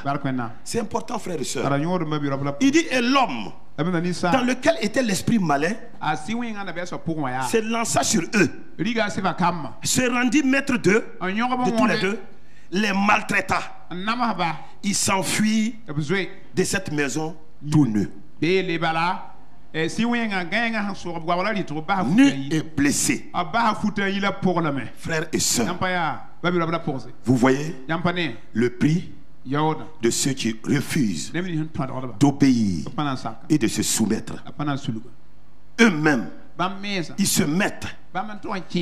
C'est important, frères et sœurs. Il dit, et l'homme dans lequel était l'esprit malin se lança sur eux, se rendit maître d'eux, de tous les deux, les maltraita. Il s'enfuit de cette maison tout nu. Nu et blessé. Frères et sœurs, vous voyez le prix de ceux qui refusent d'obéir et de se soumettre. Eux-mêmes, ils se mettent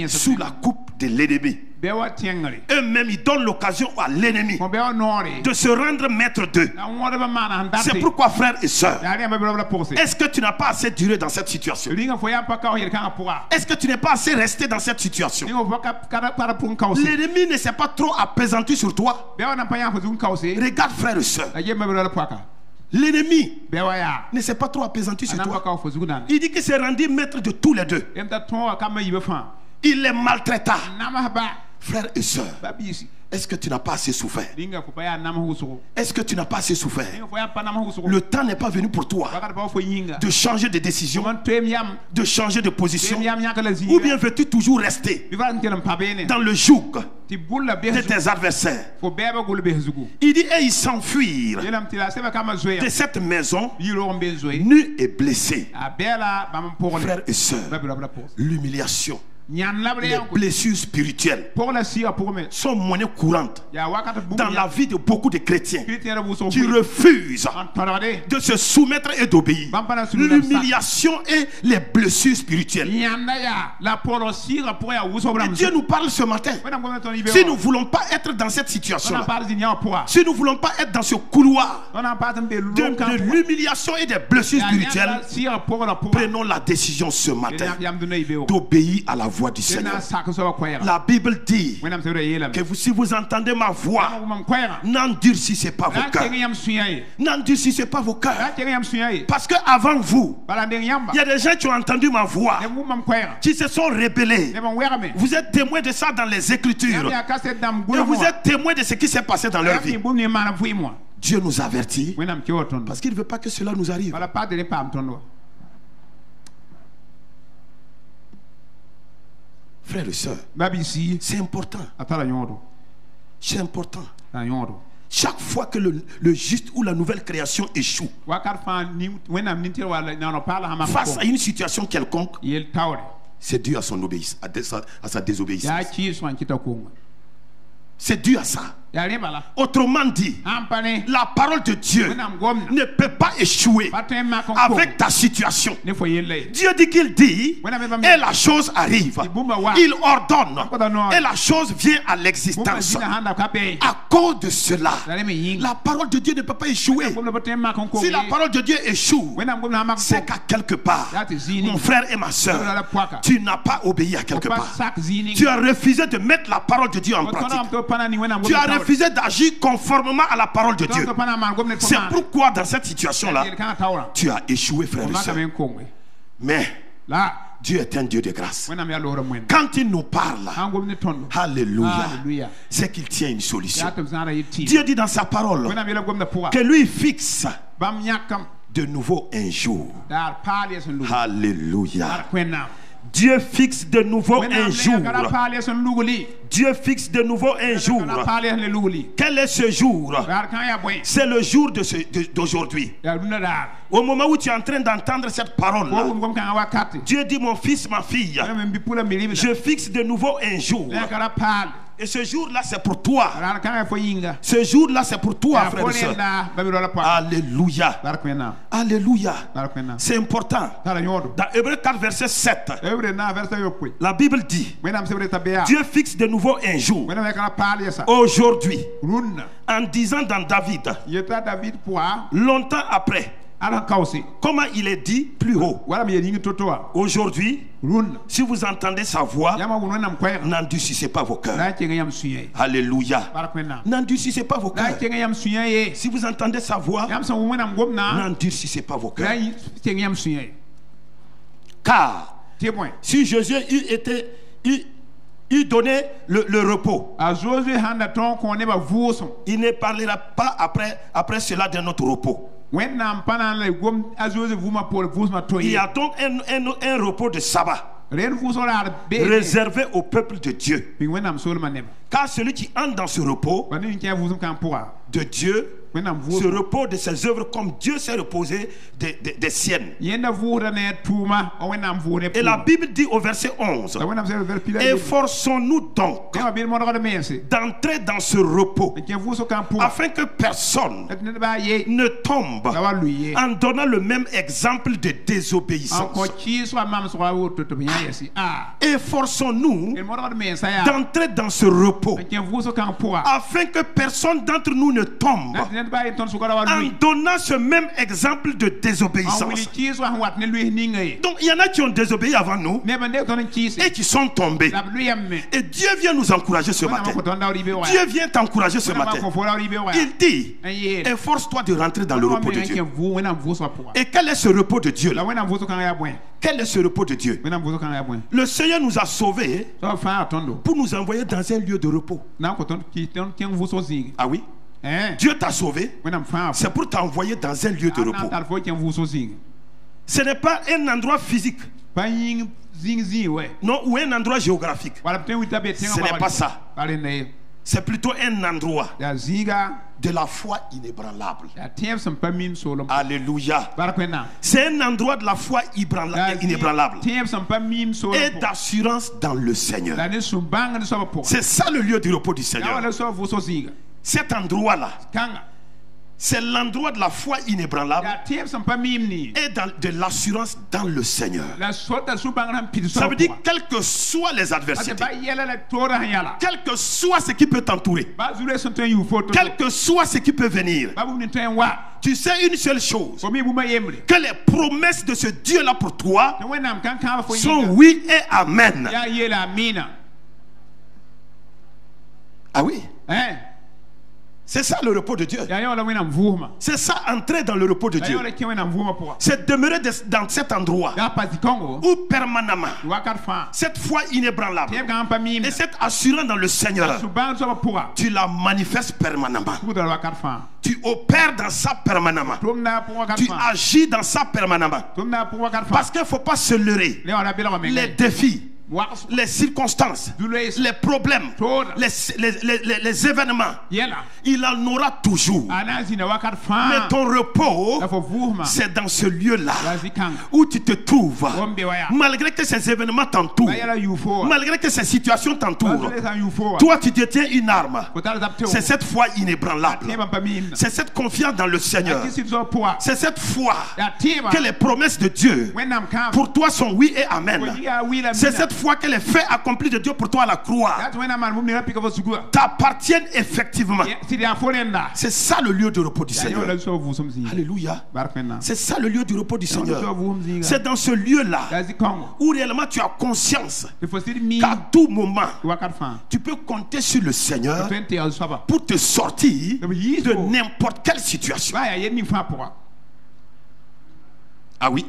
sous la coupe de l'ennemi. Eux-mêmes, ils donnent l'occasion à l'ennemi de se rendre maître d'eux. C'est pourquoi, frères et sœurs, est-ce que tu n'as pas assez duré dans cette situation? Est-ce que tu n'es pas assez resté dans cette situation? L'ennemi ne s'est pas trop appesanti sur toi. Regarde, frères et sœurs, l'ennemi ne s'est pas trop appesanti sur toi. Il dit qu'il s'est rendu maître de tous les deux. Il les maltraita. Frères et sœurs, est-ce que tu n'as pas assez souffert? Est-ce que tu n'as pas assez souffert? Le temps n'est pas venu pour toi de changer de décision, de changer de position, ou bien veux-tu toujours rester dans le joug de tes adversaires? Il dit, et ils s'enfuirent de cette maison nus et blessés. Frères et sœurs, l'humiliation, les blessures spirituelles sont monnaie courante dans la vie de beaucoup de chrétiens qui refusent de se soumettre et d'obéir. L'humiliation et les blessures spirituelles. Et Dieu nous parle ce matin. Si nous ne voulons pas être dans cette situation-là, si nous ne voulons pas être dans ce couloir de l'humiliation et des blessures spirituelles, prenons la décision ce matin d'obéir à la voix du Seigneur. La Bible dit que si vous entendez ma voix, n'endurcissez pas vos cœurs. N'endurcissez pas vos cœurs. Parce qu'avant vous, il y a des gens qui ont entendu ma voix, qui se sont rébellés. Vous êtes témoins de ça dans les Écritures. Et vous êtes témoins de ce qui s'est passé dans leur vie. Dieu nous avertit parce qu'il ne veut pas que cela nous arrive. Frères et sœurs, c'est important. C'est important. Chaque fois que le juste ou la nouvelle création échoue face à une situation quelconque, c'est dû à son obéissance, à sa désobéissance. C'est dû à ça. Autrement dit, la parole de Dieu ne peut pas échouer avec ta situation. Dieu dit qu'il dit et la chose arrive. Il ordonne et la chose vient à l'existence. À cause de cela, la parole de Dieu ne peut pas échouer. Si la parole de Dieu échoue, c'est qu'à quelque part, mon frère et ma soeur, tu n'as pas obéi à quelque part. Tu as refusé de mettre la parole de Dieu en pratique. Tu as refusé d'agir conformément à la parole de Dieu. C'est pourquoi dans cette situation-là, tu as échoué, frère et soeur. Mais Dieu est un Dieu de grâce. Quand il nous parle, alléluia, c'est qu'il tient une solution. Dieu dit dans sa parole que lui fixe de nouveau un jour. Alléluia. Dieu fixe de nouveau un jour. Dieu fixe de nouveau un jour. Quel est ce jour? C'est le jour d'aujourd'hui. Au moment où tu es en train d'entendre cette parole, Dieu dit, mon fils, ma fille, je fixe de nouveau un jour Et ce jour-là, c'est pour toi. Ce jour-là, c'est pour toi, frère et soeur. Alléluia. Alléluia. C'est important. Dans Hébreux 4, verset 7, la Bible dit, Dieu fixe de nouveau un jour, aujourd'hui, en disant dans David, longtemps après, comment il est dit plus haut, aujourd'hui, si vous entendez sa voix, n'endurcissez pas vos cœurs. Alléluia. N'endurcissez pas vos cœurs. Si vous entendez sa voix, n'endurcissez pas vos cœurs. Car si Josué eût donné le repos, il ne parlera pas après cela de notre repos. Il y a donc un repos de sabbat réservé au peuple de Dieu. Car celui qui entre dans ce repos de Dieu se repose de ses œuvres comme Dieu s'est reposé des siennes. Et la Bible dit au verset 11, efforçons-nous donc d'entrer dans ce repos afin que personne ne tombe en donnant le même exemple de désobéissance. Efforçons-nous d'entrer dans ce repos afin que personne d'entre nous ne tombe en donnant ce même exemple de désobéissance. Donc il y en a qui ont désobéi avant nous et qui sont tombés. Et Dieu vient nous encourager ce matin. Dieu vient t'encourager ce matin. Il dit, efforce-toi de rentrer dans le repos de Dieu. Et quel est ce repos de Dieu là? Quel est ce repos de Dieu? Le Seigneur nous a sauvés pour nous envoyer dans un lieu de repos. Ah oui? Dieu t'a sauvé, c'est pour t'envoyer dans un lieu de repos. Ce n'est pas un endroit physique, non, ou un endroit géographique. Ce n'est pas ça. C'est plutôt un endroit de la foi inébranlable. Alléluia. C'est un endroit de la foi inébranlable et d'assurance dans le Seigneur. C'est ça le lieu du repos du Seigneur. Cet endroit-là, c'est l'endroit de la foi inébranlable et de l'assurance dans le Seigneur. Ça veut dire quelles que soient les adversités, quel que soit ce qui peut t'entourer, quel que soit ce qui peut venir, tu sais une seule chose, que les promesses de ce Dieu-là pour toi sont oui et amen. Ah oui. C'est ça le repos de Dieu. C'est ça entrer dans le repos de Dieu. C'est demeurer dans cet endroit où permanemment cette foi inébranlable et cette assurance dans le Seigneur, tu la manifestes permanemment. Tu opères dans ça permanemment. Tu agis dans ça permanemment. Parce qu'il ne faut pas se leurrer. Les défis, les circonstances, les problèmes, les événements, il en aura toujours. Mais ton repos, c'est dans ce lieu-là où tu te trouves. Malgré que ces événements t'entourent, malgré que ces situations t'entourent, toi tu détiens une arme. C'est cette foi inébranlable. C'est cette confiance dans le Seigneur. C'est cette foi que les promesses de Dieu pour toi sont oui et amen. C'est cette foi que les faits accomplis de Dieu pour toi à la croix t'appartiennent effectivement. C'est ça le lieu de repos du Seigneur. Alléluia. C'est ça le lieu du repos du Seigneur. C'est dans ce lieu-là où réellement tu as conscience qu'à tout moment tu peux compter sur le Seigneur pour te sortir de n'importe quelle situation. Ah oui.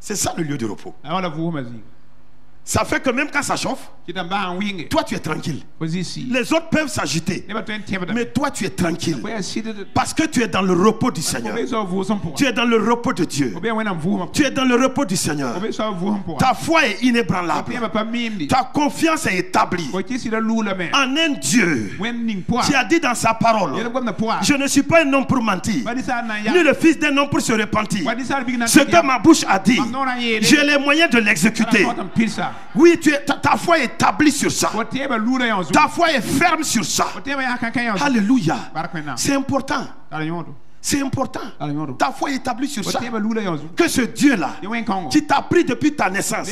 C'est ça le lieu de repos. Ça fait que même quand ça chauffe, toi tu es tranquille. Les autres peuvent s'agiter, mais toi tu es tranquille parce que tu es dans le repos du Seigneur. Tu es dans le repos de Dieu. Tu es dans le repos du Seigneur. Ta foi est inébranlable. Ta confiance est établie en un Dieu qui a dit dans sa parole, je ne suis pas un homme pour mentir, ni le fils d'un homme pour se repentir. Ce que ma bouche a dit, j'ai les moyens de l'exécuter. Oui, ta foi est établie sur ça. Ta foi est ferme sur ça. Alléluia. C'est important. C'est important. Ta foi est établie sur ça. Que ce Dieu-là, qui t'a pris depuis ta naissance,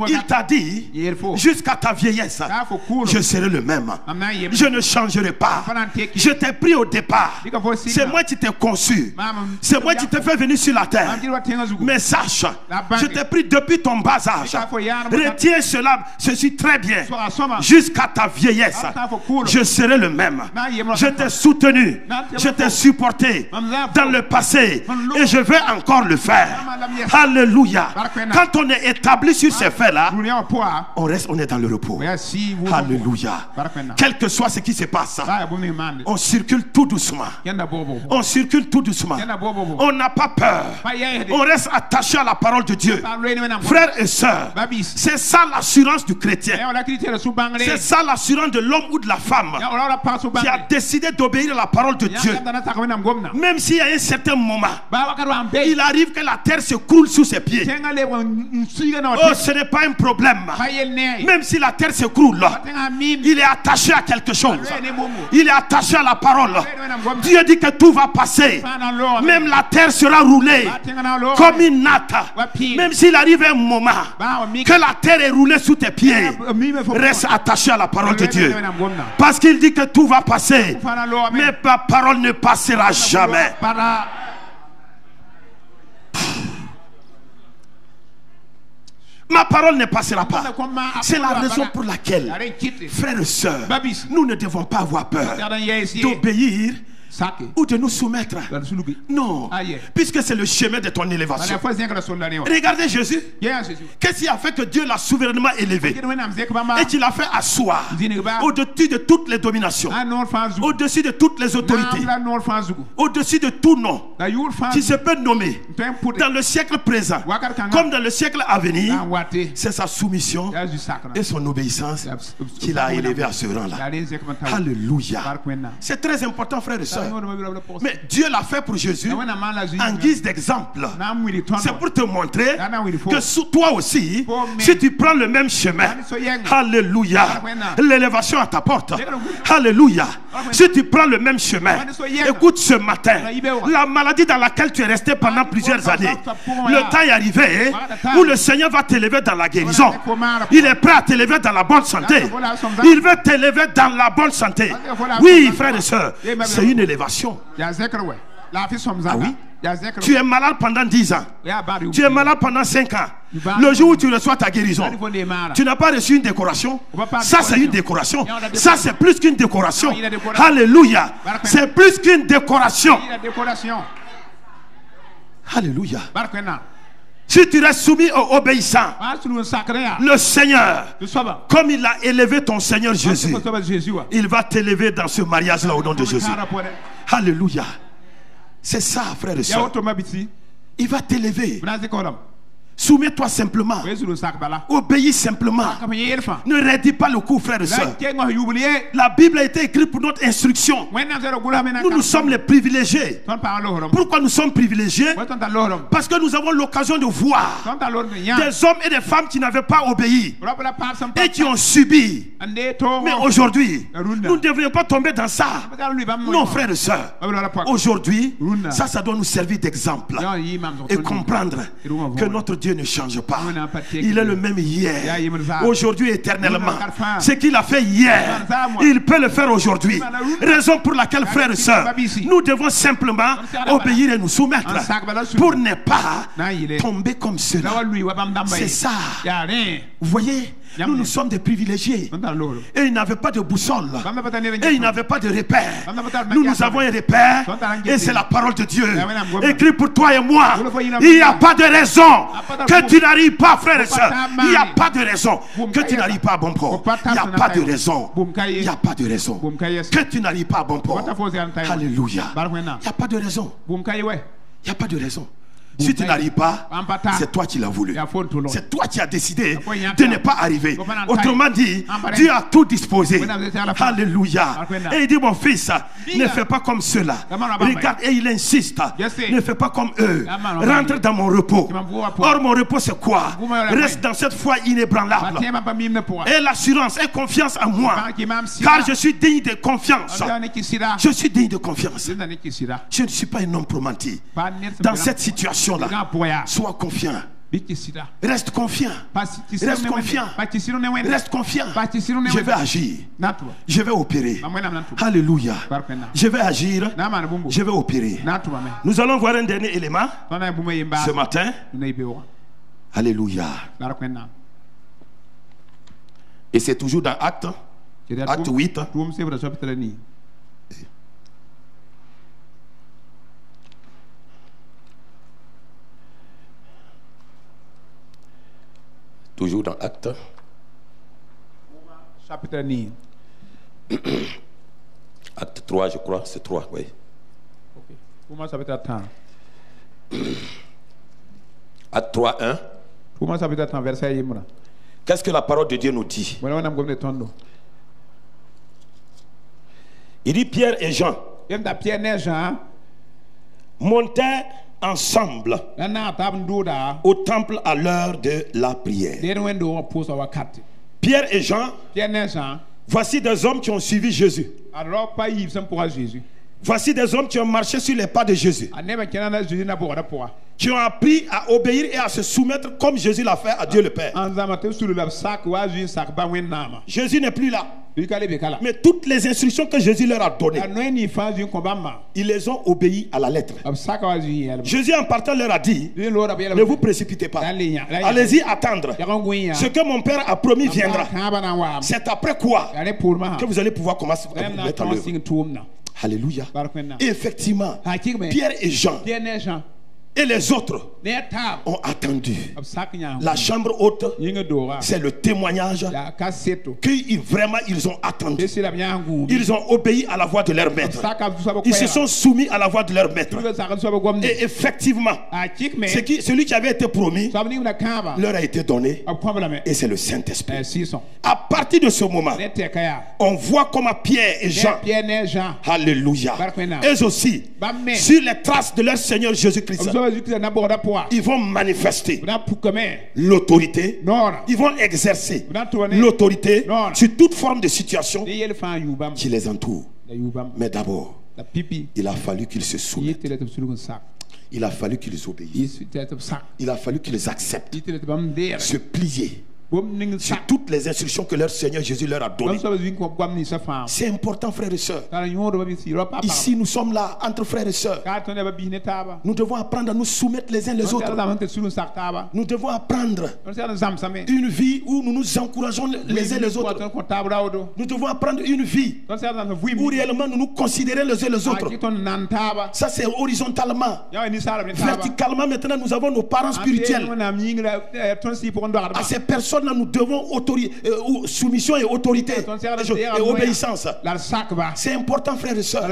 il t'a dit, jusqu'à ta vieillesse, je serai le même. Je ne changerai pas. Je t'ai pris au départ. C'est moi qui t'ai conçu. C'est moi qui t'ai fait venir sur la terre. Mais sache, je t'ai pris depuis ton bas âge. Retiens cela, ceci très bien. Jusqu'à ta vieillesse, je serai le même. Je t'ai soutenu. Je t'ai supporté dans le passé et je vais encore le faire. Alléluia. Quand on est établi sur ces faits-là, on est dans le repos. Alléluia. Quel que soit ce qui se passe, on circule tout doucement. On circule tout doucement. On n'a pas peur. On reste attaché à la parole de Dieu. Frères et sœurs, c'est ça l'assurance du chrétien. C'est ça l'assurance de l'homme ou de la femme qui a décidé d'obéir à la parole de Dieu. Même s'il y a un certain moment, il arrive que la terre se coule sous ses pieds. Oh, ce n'est pas un problème. Même si la terre se coule, il est attaché à quelque chose. Il est attaché à la parole. Dieu dit que tout va passer. Même la terre sera roulée comme une natte. Même s'il arrive un moment que la terre est roulée sous tes pieds, reste attaché à la parole de Dieu. Parce qu'il dit que tout va passer. Mais ma parole ne passera jamais. Ma parole ne passera pas. C'est la raison pour laquelle, frères et sœurs, nous ne devons pas avoir peur d'obéir ou de nous soumettre. Non, puisque c'est le chemin de ton élévation. Regardez Jésus. Qu'est-ce qui a fait que Dieu l'a souverainement élevé et qu'il l'a fait asseoir au-dessus de toutes les dominations, au-dessus de toutes les autorités, au-dessus de tout nom qui se peut nommer dans le siècle présent comme dans le siècle à venir. C'est sa soumission et son obéissance qu'il a élevé à ce rang-là. Alléluia. C'est très important, frères et sœurs. Mais Dieu l'a fait pour Jésus en guise d'exemple. C'est pour te montrer que toi aussi, si tu prends le même chemin, alléluia, l'élévation à ta porte. Alléluia. Si tu prends le même chemin, écoute ce matin, la maladie dans laquelle tu es resté pendant plusieurs années, le temps est arrivé où le Seigneur va t'élever dans la guérison. Il est prêt à t'élever dans la bonne santé. Il veut t'élever dans la bonne santé. Oui, frères et sœurs, c'est une élévation. Ah oui? Tu es malade pendant 10 ans. Tu es malade pendant 5 ans. Le jour où tu reçois ta guérison, tu n'as pas reçu une décoration. Ça, c'est une décoration. Ça, c'est plus qu'une décoration. Alléluia. C'est plus qu'une décoration. Alléluia. Si tu restes soumis au obéissant, le Seigneur, comme il a élevé ton Seigneur Jésus, il va t'élever dans ce mariage-là au nom de Jésus. Alléluia. C'est ça, frère et soeur. Il va t'élever. Soumets-toi simplement. Obéis simplement. Ne raidis pas le coup, frère et soeur. La Bible a été écrite pour notre instruction. Nous sommes les privilégiés. Pourquoi nous sommes privilégiés? Parce que nous avons l'occasion de voir des hommes et des femmes qui n'avaient pas obéi et qui ont subi. Mais aujourd'hui, nous ne devrions pas tomber dans ça. Non, frère et soeur. Aujourd'hui, ça doit nous servir d'exemple et comprendre que notre Dieu ne change pas. Il est le même hier, aujourd'hui, éternellement. Ce qu'il a fait hier, il peut le faire aujourd'hui. Raison pour laquelle, frères et sœurs, nous devons simplement obéir et nous soumettre pour ne pas tomber comme cela. C'est ça. Vous voyez, nous sommes des privilégiés. Et ils n'avaient pas de boussole. Et ils n'avaient pas de repère. Nous avons un repère. Et c'est la parole de Dieu. Écrit pour toi et moi. Il n'y a pas de raison que tu n'arrives pas, frère et soeur. Il n'y a pas de raison que tu n'arrives pas à bon port. Il n'y a pas de raison. Il n'y a pas de raison que tu n'arrives pas à bon port. Alléluia. Il n'y a pas de raison. Il n'y a pas de raison. Si tu n'arrives pas, c'est toi qui l'as voulu. C'est toi qui as décidé de ne pas arriver. Autrement dit, Dieu a tout disposé. Alléluia. Et il dit, mon fils, ne fais pas comme ceux-là. Regarde, et il insiste. Ne fais pas comme eux. Rentre dans mon repos. Or, mon repos, c'est quoi? Reste dans cette foi inébranlable. Et l'assurance et confiance en moi. Car je suis digne de confiance. Je suis digne de confiance. Je ne suis pas un homme pour mentir. Dans cette situation, sois confiant. Reste confiant. Reste confiant. Reste confiant. Je vais agir. Je vais opérer. Alléluia. Je vais agir. Je vais opérer. Nous allons voir un dernier élément ce matin. Alléluia. Et c'est toujours dans Acte 8. Toujours dans Acte. Chapitre 9. Acte 3, je crois. C'est 3, oui. Acte 3, 1. Qu'est-ce que la parole de Dieu nous dit? Il dit Pierre et Jean montaient ensemble au temple à l'heure de la prière. Pierre et Jean, voici des hommes qui ont suivi Jésus. Voici des hommes qui ont marché sur les pas de Jésus, qui ont appris à obéir et à se soumettre comme Jésus l'a fait à Dieu le Père. Jésus n'est plus là. Mais toutes les instructions que Jésus leur a données, ils les ont obéies à la lettre. Jésus en partant leur a dit, ne vous précipitez pas, allez-y attendre. Ce que mon Père a promis viendra. C'est après quoi que vous allez pouvoir commencer à vous mettre en œuvre. Alléluia. Et effectivement, Pierre et Jean et les autres ont attendu. La chambre haute, c'est le témoignage que vraiment ils ont attendu. Ils ont obéi à la voix de leur maître. Ils se sont soumis à la voix de leur maître. Et effectivement, celui qui avait été promis leur a été donné. Et c'est le Saint-Esprit. À partir de ce moment, on voit comment Pierre et Jean, alléluia, eux aussi, sur les traces de leur Seigneur Jésus-Christ, ils vont manifester l'autorité, ils vont exercer l'autorité sur toute forme de situation qui les entoure. Mais d'abord, il a fallu qu'ils se soumettent. Il a fallu qu'ils obéissent. Il a fallu qu'ils acceptent, se plier sur toutes les instructions que leur Seigneur Jésus leur a données. C'est important, frères et sœurs. Ici, nous sommes là entre frères et sœurs. Nous devons apprendre à nous soumettre les uns les autres. Nous devons apprendre une vie où nous nous encourageons les uns les autres. Nous devons apprendre une vie où réellement nous nous considérons les uns les autres. Ça, c'est horizontalement. Verticalement, maintenant, nous avons nos parents spirituels. À ces personnes, nous devons soumission et autorité et obéissance. C'est important, frères et sœurs.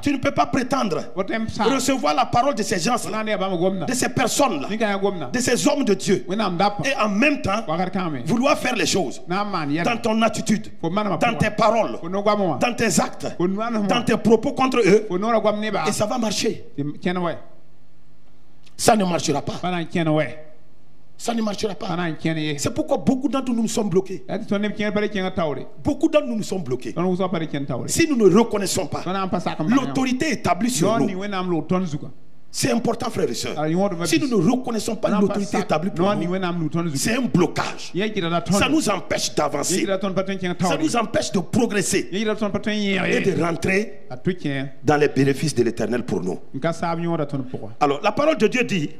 Tu ne peux pas prétendre recevoir la parole de ces gens, de ces personnes, de ces hommes de Dieu, et en même temps vouloir faire les choses dans ton attitude, dans tes paroles, dans tes actes, dans tes propos contre eux, et ça va marcher. Ça ne marchera pas. Ça ne marchera pas. C'est pourquoi beaucoup d'entre nous sommes bloqués. Beaucoup d'entre nous sommes bloqués. Si nous ne reconnaissons pas l'autorité établie sur nous, c'est important, frères et sœurs. Si nous ne reconnaissons pas l'autorité établie pour nous, c'est un blocage. Ça nous empêche d'avancer. Ça nous empêche de progresser et de rentrer dans les bénéfices de l'Éternel pour nous. Alors, la parole de Dieu dit,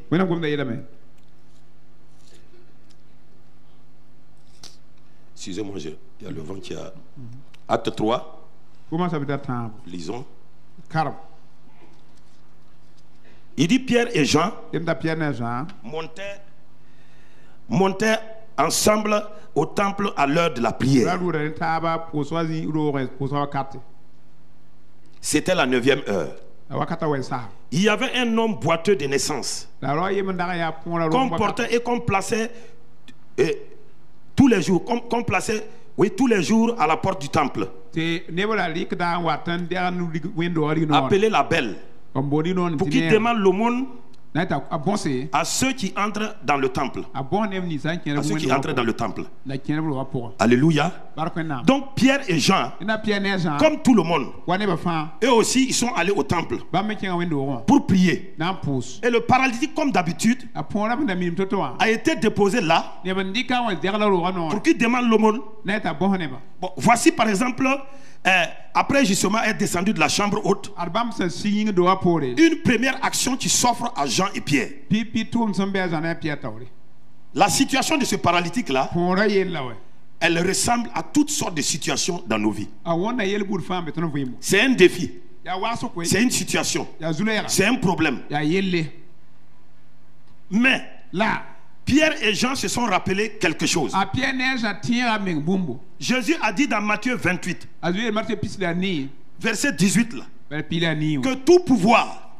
excusez-moi, il y a le vent qui a... Acte 3. Lisons. Il dit Pierre et Jean montaient ensemble au temple à l'heure de la prière. C'était la 9e heure. Il y avait un homme boiteux de naissance qu'on portait et qu'on plaçait tous les jours, qu'on plaçait tous les jours à la porte du temple. Appelé la belle, pour qu'il demande l'aumône à ceux qui entrent dans le temple. À ceux qui entrent dans le temple. Alléluia. Donc Pierre et Jean, comme tout le monde, eux aussi ils sont allés au temple pour prier. Et le paralytique, comme d'habitude, a été déposé là pour qu'il demande l'aumône. Bon, voici par exemple, après justement être descendu de la chambre haute, une première action qui s'offre à Jean et Pierre. La situation de ce paralytique là, elle ressemble à toutes sortes de situations dans nos vies. C'est un défi, c'est une situation, c'est un problème. Mais là, Pierre et Jean se sont rappelés quelque chose. Jésus a dit dans Matthieu 28, verset 18 là, que tout pouvoir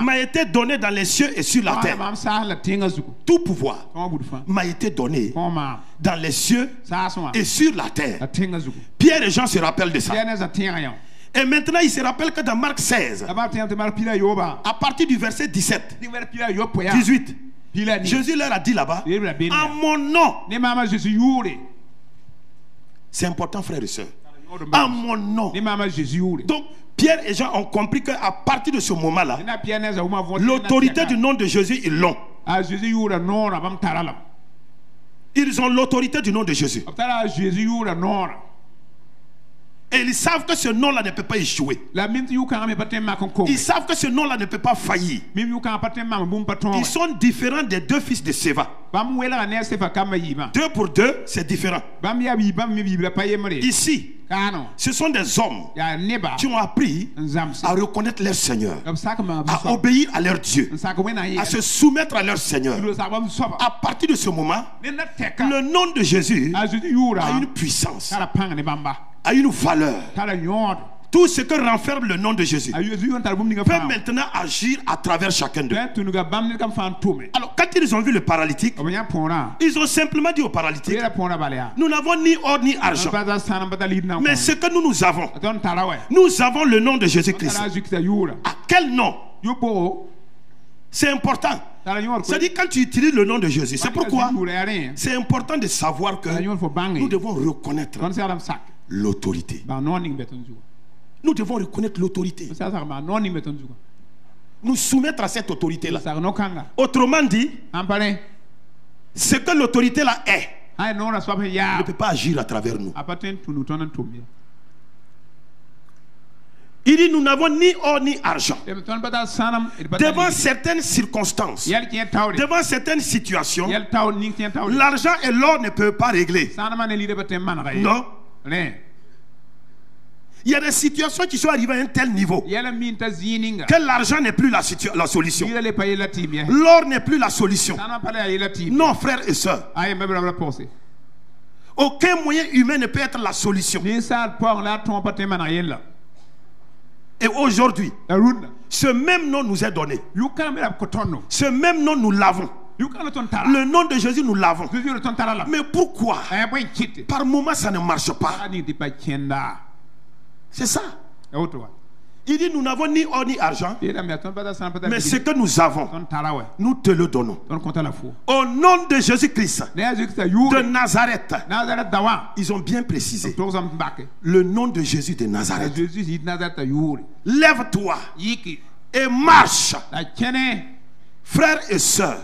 m'a été donné dans les cieux et sur la terre. Tout pouvoir m'a été donné dans les cieux et sur la terre. Pierre et Jean se rappellent de ça. Et maintenant, il se rappelle que dans Marc 16, à partir du verset 17, 18, Jésus leur a dit là-bas, en mon nom. C'est important, frères et sœurs. En mon nom. Donc, Pierre et Jean ont compris qu'à partir de ce moment-là, l'autorité du nom de Jésus, ils l'ont. Ils ont l'autorité du nom de Jésus. Et ils savent que ce nom-là ne peut pas échouer. Ils savent que ce nom-là ne peut pas faillir. Ils sont différents des deux fils de Séva. 2 pour 2, c'est différent. Ici, ce sont des hommes qui ont appris à reconnaître leur Seigneur, à obéir à leur Dieu, à se soumettre à leur Seigneur. À partir de ce moment, le nom de Jésus a une puissance, a une valeur. Tout ce que renferme le nom de Jésus peut maintenant agir à travers chacun d'eux. Alors, quand ils ont vu le paralytique, ils ont simplement dit au paralytique, nous n'avons ni or ni argent, mais ce que nous avons le nom de Jésus-Christ. À quel nom? C'est important. C'est-à-dire quand tu utilises le nom de Jésus, c'est pourquoi c'est important de savoir que nous devons reconnaître l'autorité. Nous devons reconnaître l'autorité. Nous soumettre à cette autorité-là. Autrement dit, ce que l'autorité-là est ne peut pas agir à travers nous. Il dit, nous n'avons ni or ni argent. Devant certaines circonstances, devant certaines situations, l'argent et l'or ne peuvent pas régler. Non. Il y a des situations qui sont arrivées à un tel niveau que l'argent n'est plus la solution. L'or n'est plus la solution. Non, frères et sœurs. Aucun moyen humain ne peut être la solution. Et aujourd'hui, ce même nom nous est donné. Ce même nom nous l'avons. Le nom de Jésus nous l'avons. Mais pourquoi par moment ça ne marche pas? C'est ça. Il dit, nous n'avons ni or ni argent, mais ce que nous avons, nous te le donnons. Au nom de Jésus-Christ de Nazareth. Ils ont bien précisé le nom de Jésus de Nazareth. Lève-toi et marche. Frères et sœurs,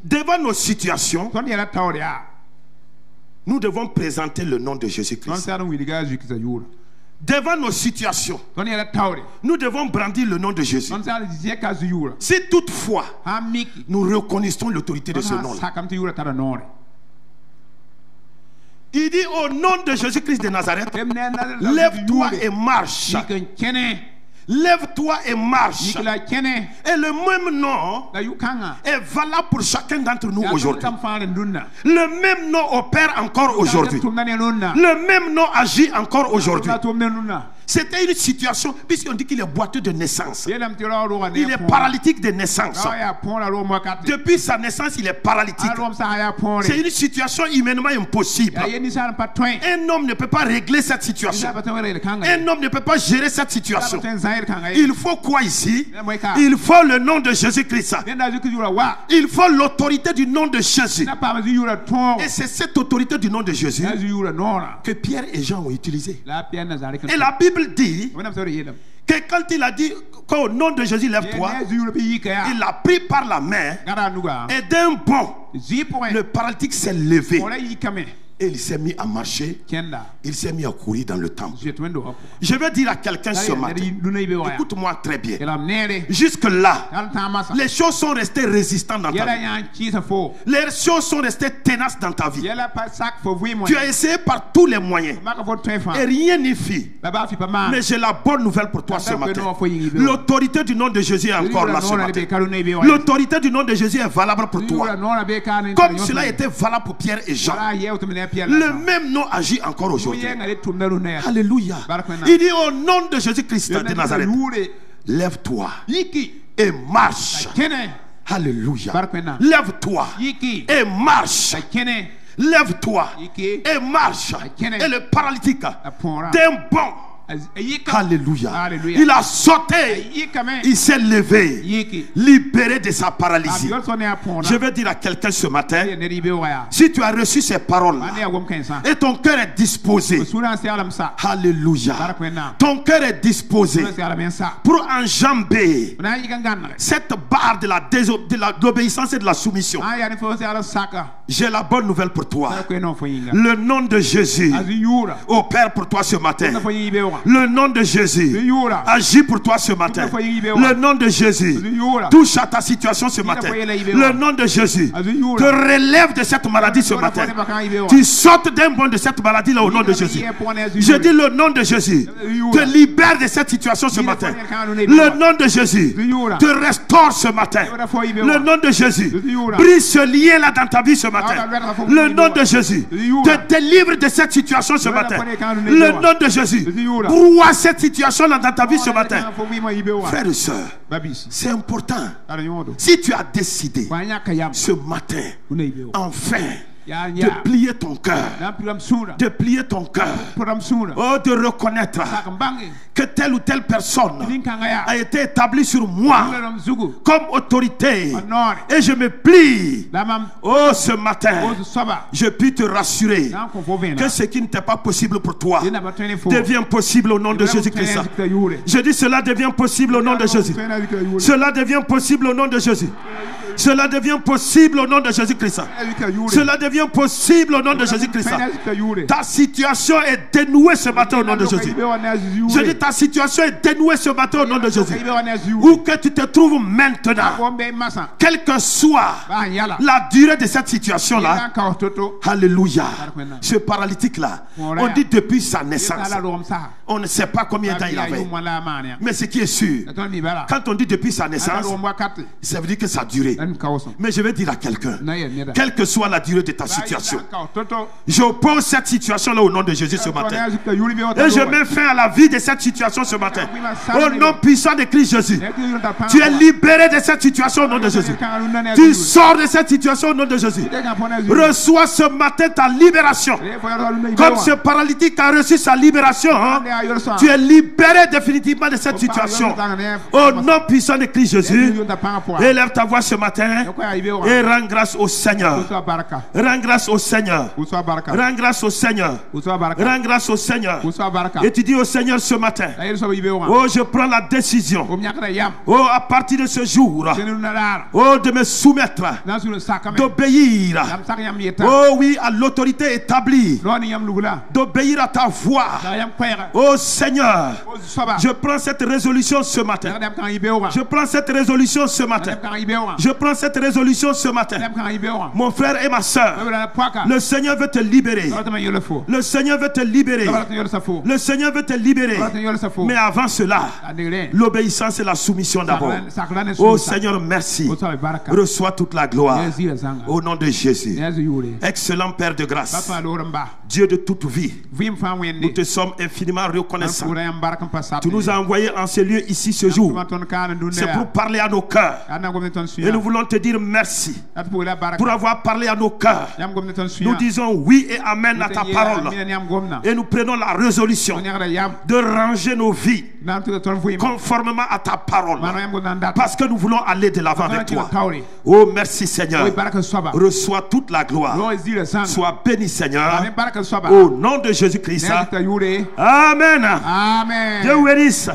devant nos situations, nous devons présenter le nom de Jésus-Christ. Devant nos situations, nous devons brandir le nom de Jésus. Si toutefois nous reconnaissons l'autorité de ce nom-là, il dit au nom de Jésus-Christ de Nazareth, lève-toi et marche. Lève-toi et marche. Et le même nom est valable pour chacun d'entre nous aujourd'hui. Le même nom opère encore aujourd'hui. Le même nom agit encore aujourd'hui. C'était une situation, puisqu'on dit qu'il est boiteux de naissance. Il est paralytique de naissance. Depuis sa naissance, il est paralytique. C'est une situation humainement impossible. Un homme ne peut pas régler cette situation. Un homme ne peut pas gérer cette situation. Il faut quoi ici? Il faut le nom de Jésus-Christ. Il faut l'autorité du nom de Jésus. Et c'est cette autorité du nom de Jésus que Pierre et Jean ont utilisé. Et la Bible dit que quand il a dit qu'au nom de Jésus lève-toi, il l'a pris par la main et d'un bond, le paralytique s'est levé. Et il s'est mis à marcher. Il s'est mis à courir dans le temple. Je vais dire à quelqu'un ce matin, écoute-moi très bien. Jusque-là, les choses sont restées résistantes dans ta vie. Les choses sont restées tenaces dans ta vie. Tu as essayé par tous les moyens. Et rien n'y fit. Mais j'ai la bonne nouvelle pour toi ce matin. L'autorité du nom de Jésus est encore là ce matin. L'autorité du nom de Jésus est valable pour toi. Comme cela était valable pour Pierre et Jean. Le même nom agit encore aujourd'hui. Alléluia. Il dit au nom de Jésus-Christ de Nazareth, lève-toi et marche. Alléluia. Lève-toi et marche. Lève-toi et marche. Et le paralytique d'un bond, alléluia, il a sauté, il s'est levé, libéré de sa paralysie. Je veux dire à quelqu'un ce matin, si tu as reçu ces paroles et ton cœur est disposé, alléluia, ton cœur est disposé pour enjamber cette barre de l'obéissance et de la soumission, j'ai la bonne nouvelle pour toi. Le nom de Jésus opère pour toi ce matin. Le nom de Jésus agit pour toi ce matin. Le nom de Jésus touche à ta situation ce matin. Le nom de Jésus te relève de cette maladie ce matin. Tu sautes d'un bond de cette maladie là au nom de Jésus. Je dis le nom de Jésus te libère de cette situation ce matin. Le nom de Jésus te restaure ce matin. Le nom de Jésus brise ce lien là dans ta vie ce matin. Le nom de Jésus te délivre de cette situation ce matin. Le nom de Jésus broie cette situation dans ta vie ce matin. Frères et sœurs, c'est important. Si tu as décidé ce matin, enfin, de plier ton cœur, de plier ton cœur, oh, de reconnaître que telle ou telle personne a été établie sur moi comme autorité et je me plie, oh, ce matin je puis te rassurer que ce qui n'était pas possible pour toi devient possible au nom de Jésus-Christ. Je dis cela devient possible au nom de Jésus. Cela devient possible au nom de Jésus. Cela devient possible au nom de Jésus-Christ. Cela devient possible au nom de Jésus-Christ. Ta situation est dénouée ce matin au nom de Jésus. Je dis ta situation est dénouée ce matin au nom de Jésus. Où que tu te trouves maintenant, quelle que soit la durée de cette situation-là, alléluia, ce paralytique-là, on dit depuis sa naissance, on ne sait pas combien de temps il avait. Mais ce qui est sûr, quand on dit depuis sa naissance, ça veut dire que ça a duré. Mais je vais dire à quelqu'un, quelle que soit la durée de ta situation, j'oppose cette situation-là au nom de Jésus ce matin. Et je mets fin à la vie de cette situation ce matin. Au nom puissant de Christ Jésus. Tu es libéré de cette situation au nom de Jésus. Tu sors de cette situation au nom de Jésus. Reçois ce matin ta libération. Comme ce paralytique a reçu sa libération, hein? Tu es libéré définitivement de cette situation. Au nom puissant de Christ Jésus. Élève ta voix ce matin et rends grâce au Seigneur. Rends grâce au Seigneur. Rends grâce au Seigneur. Rends grâce au Seigneur. Et tu dis au Seigneur ce matin, oh, je prends la décision, oh, à partir de ce jour, oh, de me soumettre, d'obéir, oh oui, à l'autorité établie, d'obéir à ta voix. Oh Seigneur, je prends cette résolution ce matin. Je prends cette résolution ce matin. Je prends cette résolution ce matin. Mon frère et ma soeur, le Seigneur veut te libérer. Le Seigneur veut te libérer. Le Seigneur veut te libérer. Mais avant cela, l'obéissance et la soumission d'abord. Oh Seigneur, merci. Reçois toute la gloire au nom de Jésus. Excellent Père de grâce, Dieu de toute vie, nous te sommes infiniment reconnaissants. Tu nous as envoyés en ce lieu ici ce jour. C'est pour parler à nos cœurs. Et nous voulons te dire merci pour avoir parlé à nos cœurs. Nous disons oui et amen à ta parole. Et nous prenons la résolution de ranger nos vies conformément à ta parole. Parce que nous voulons aller de l'avant avec toi. Oh, merci Seigneur. Reçois toute la gloire. Sois béni Seigneur. Au nom de Jésus-Christ. Amen. Amen. Dieu vous bénisse.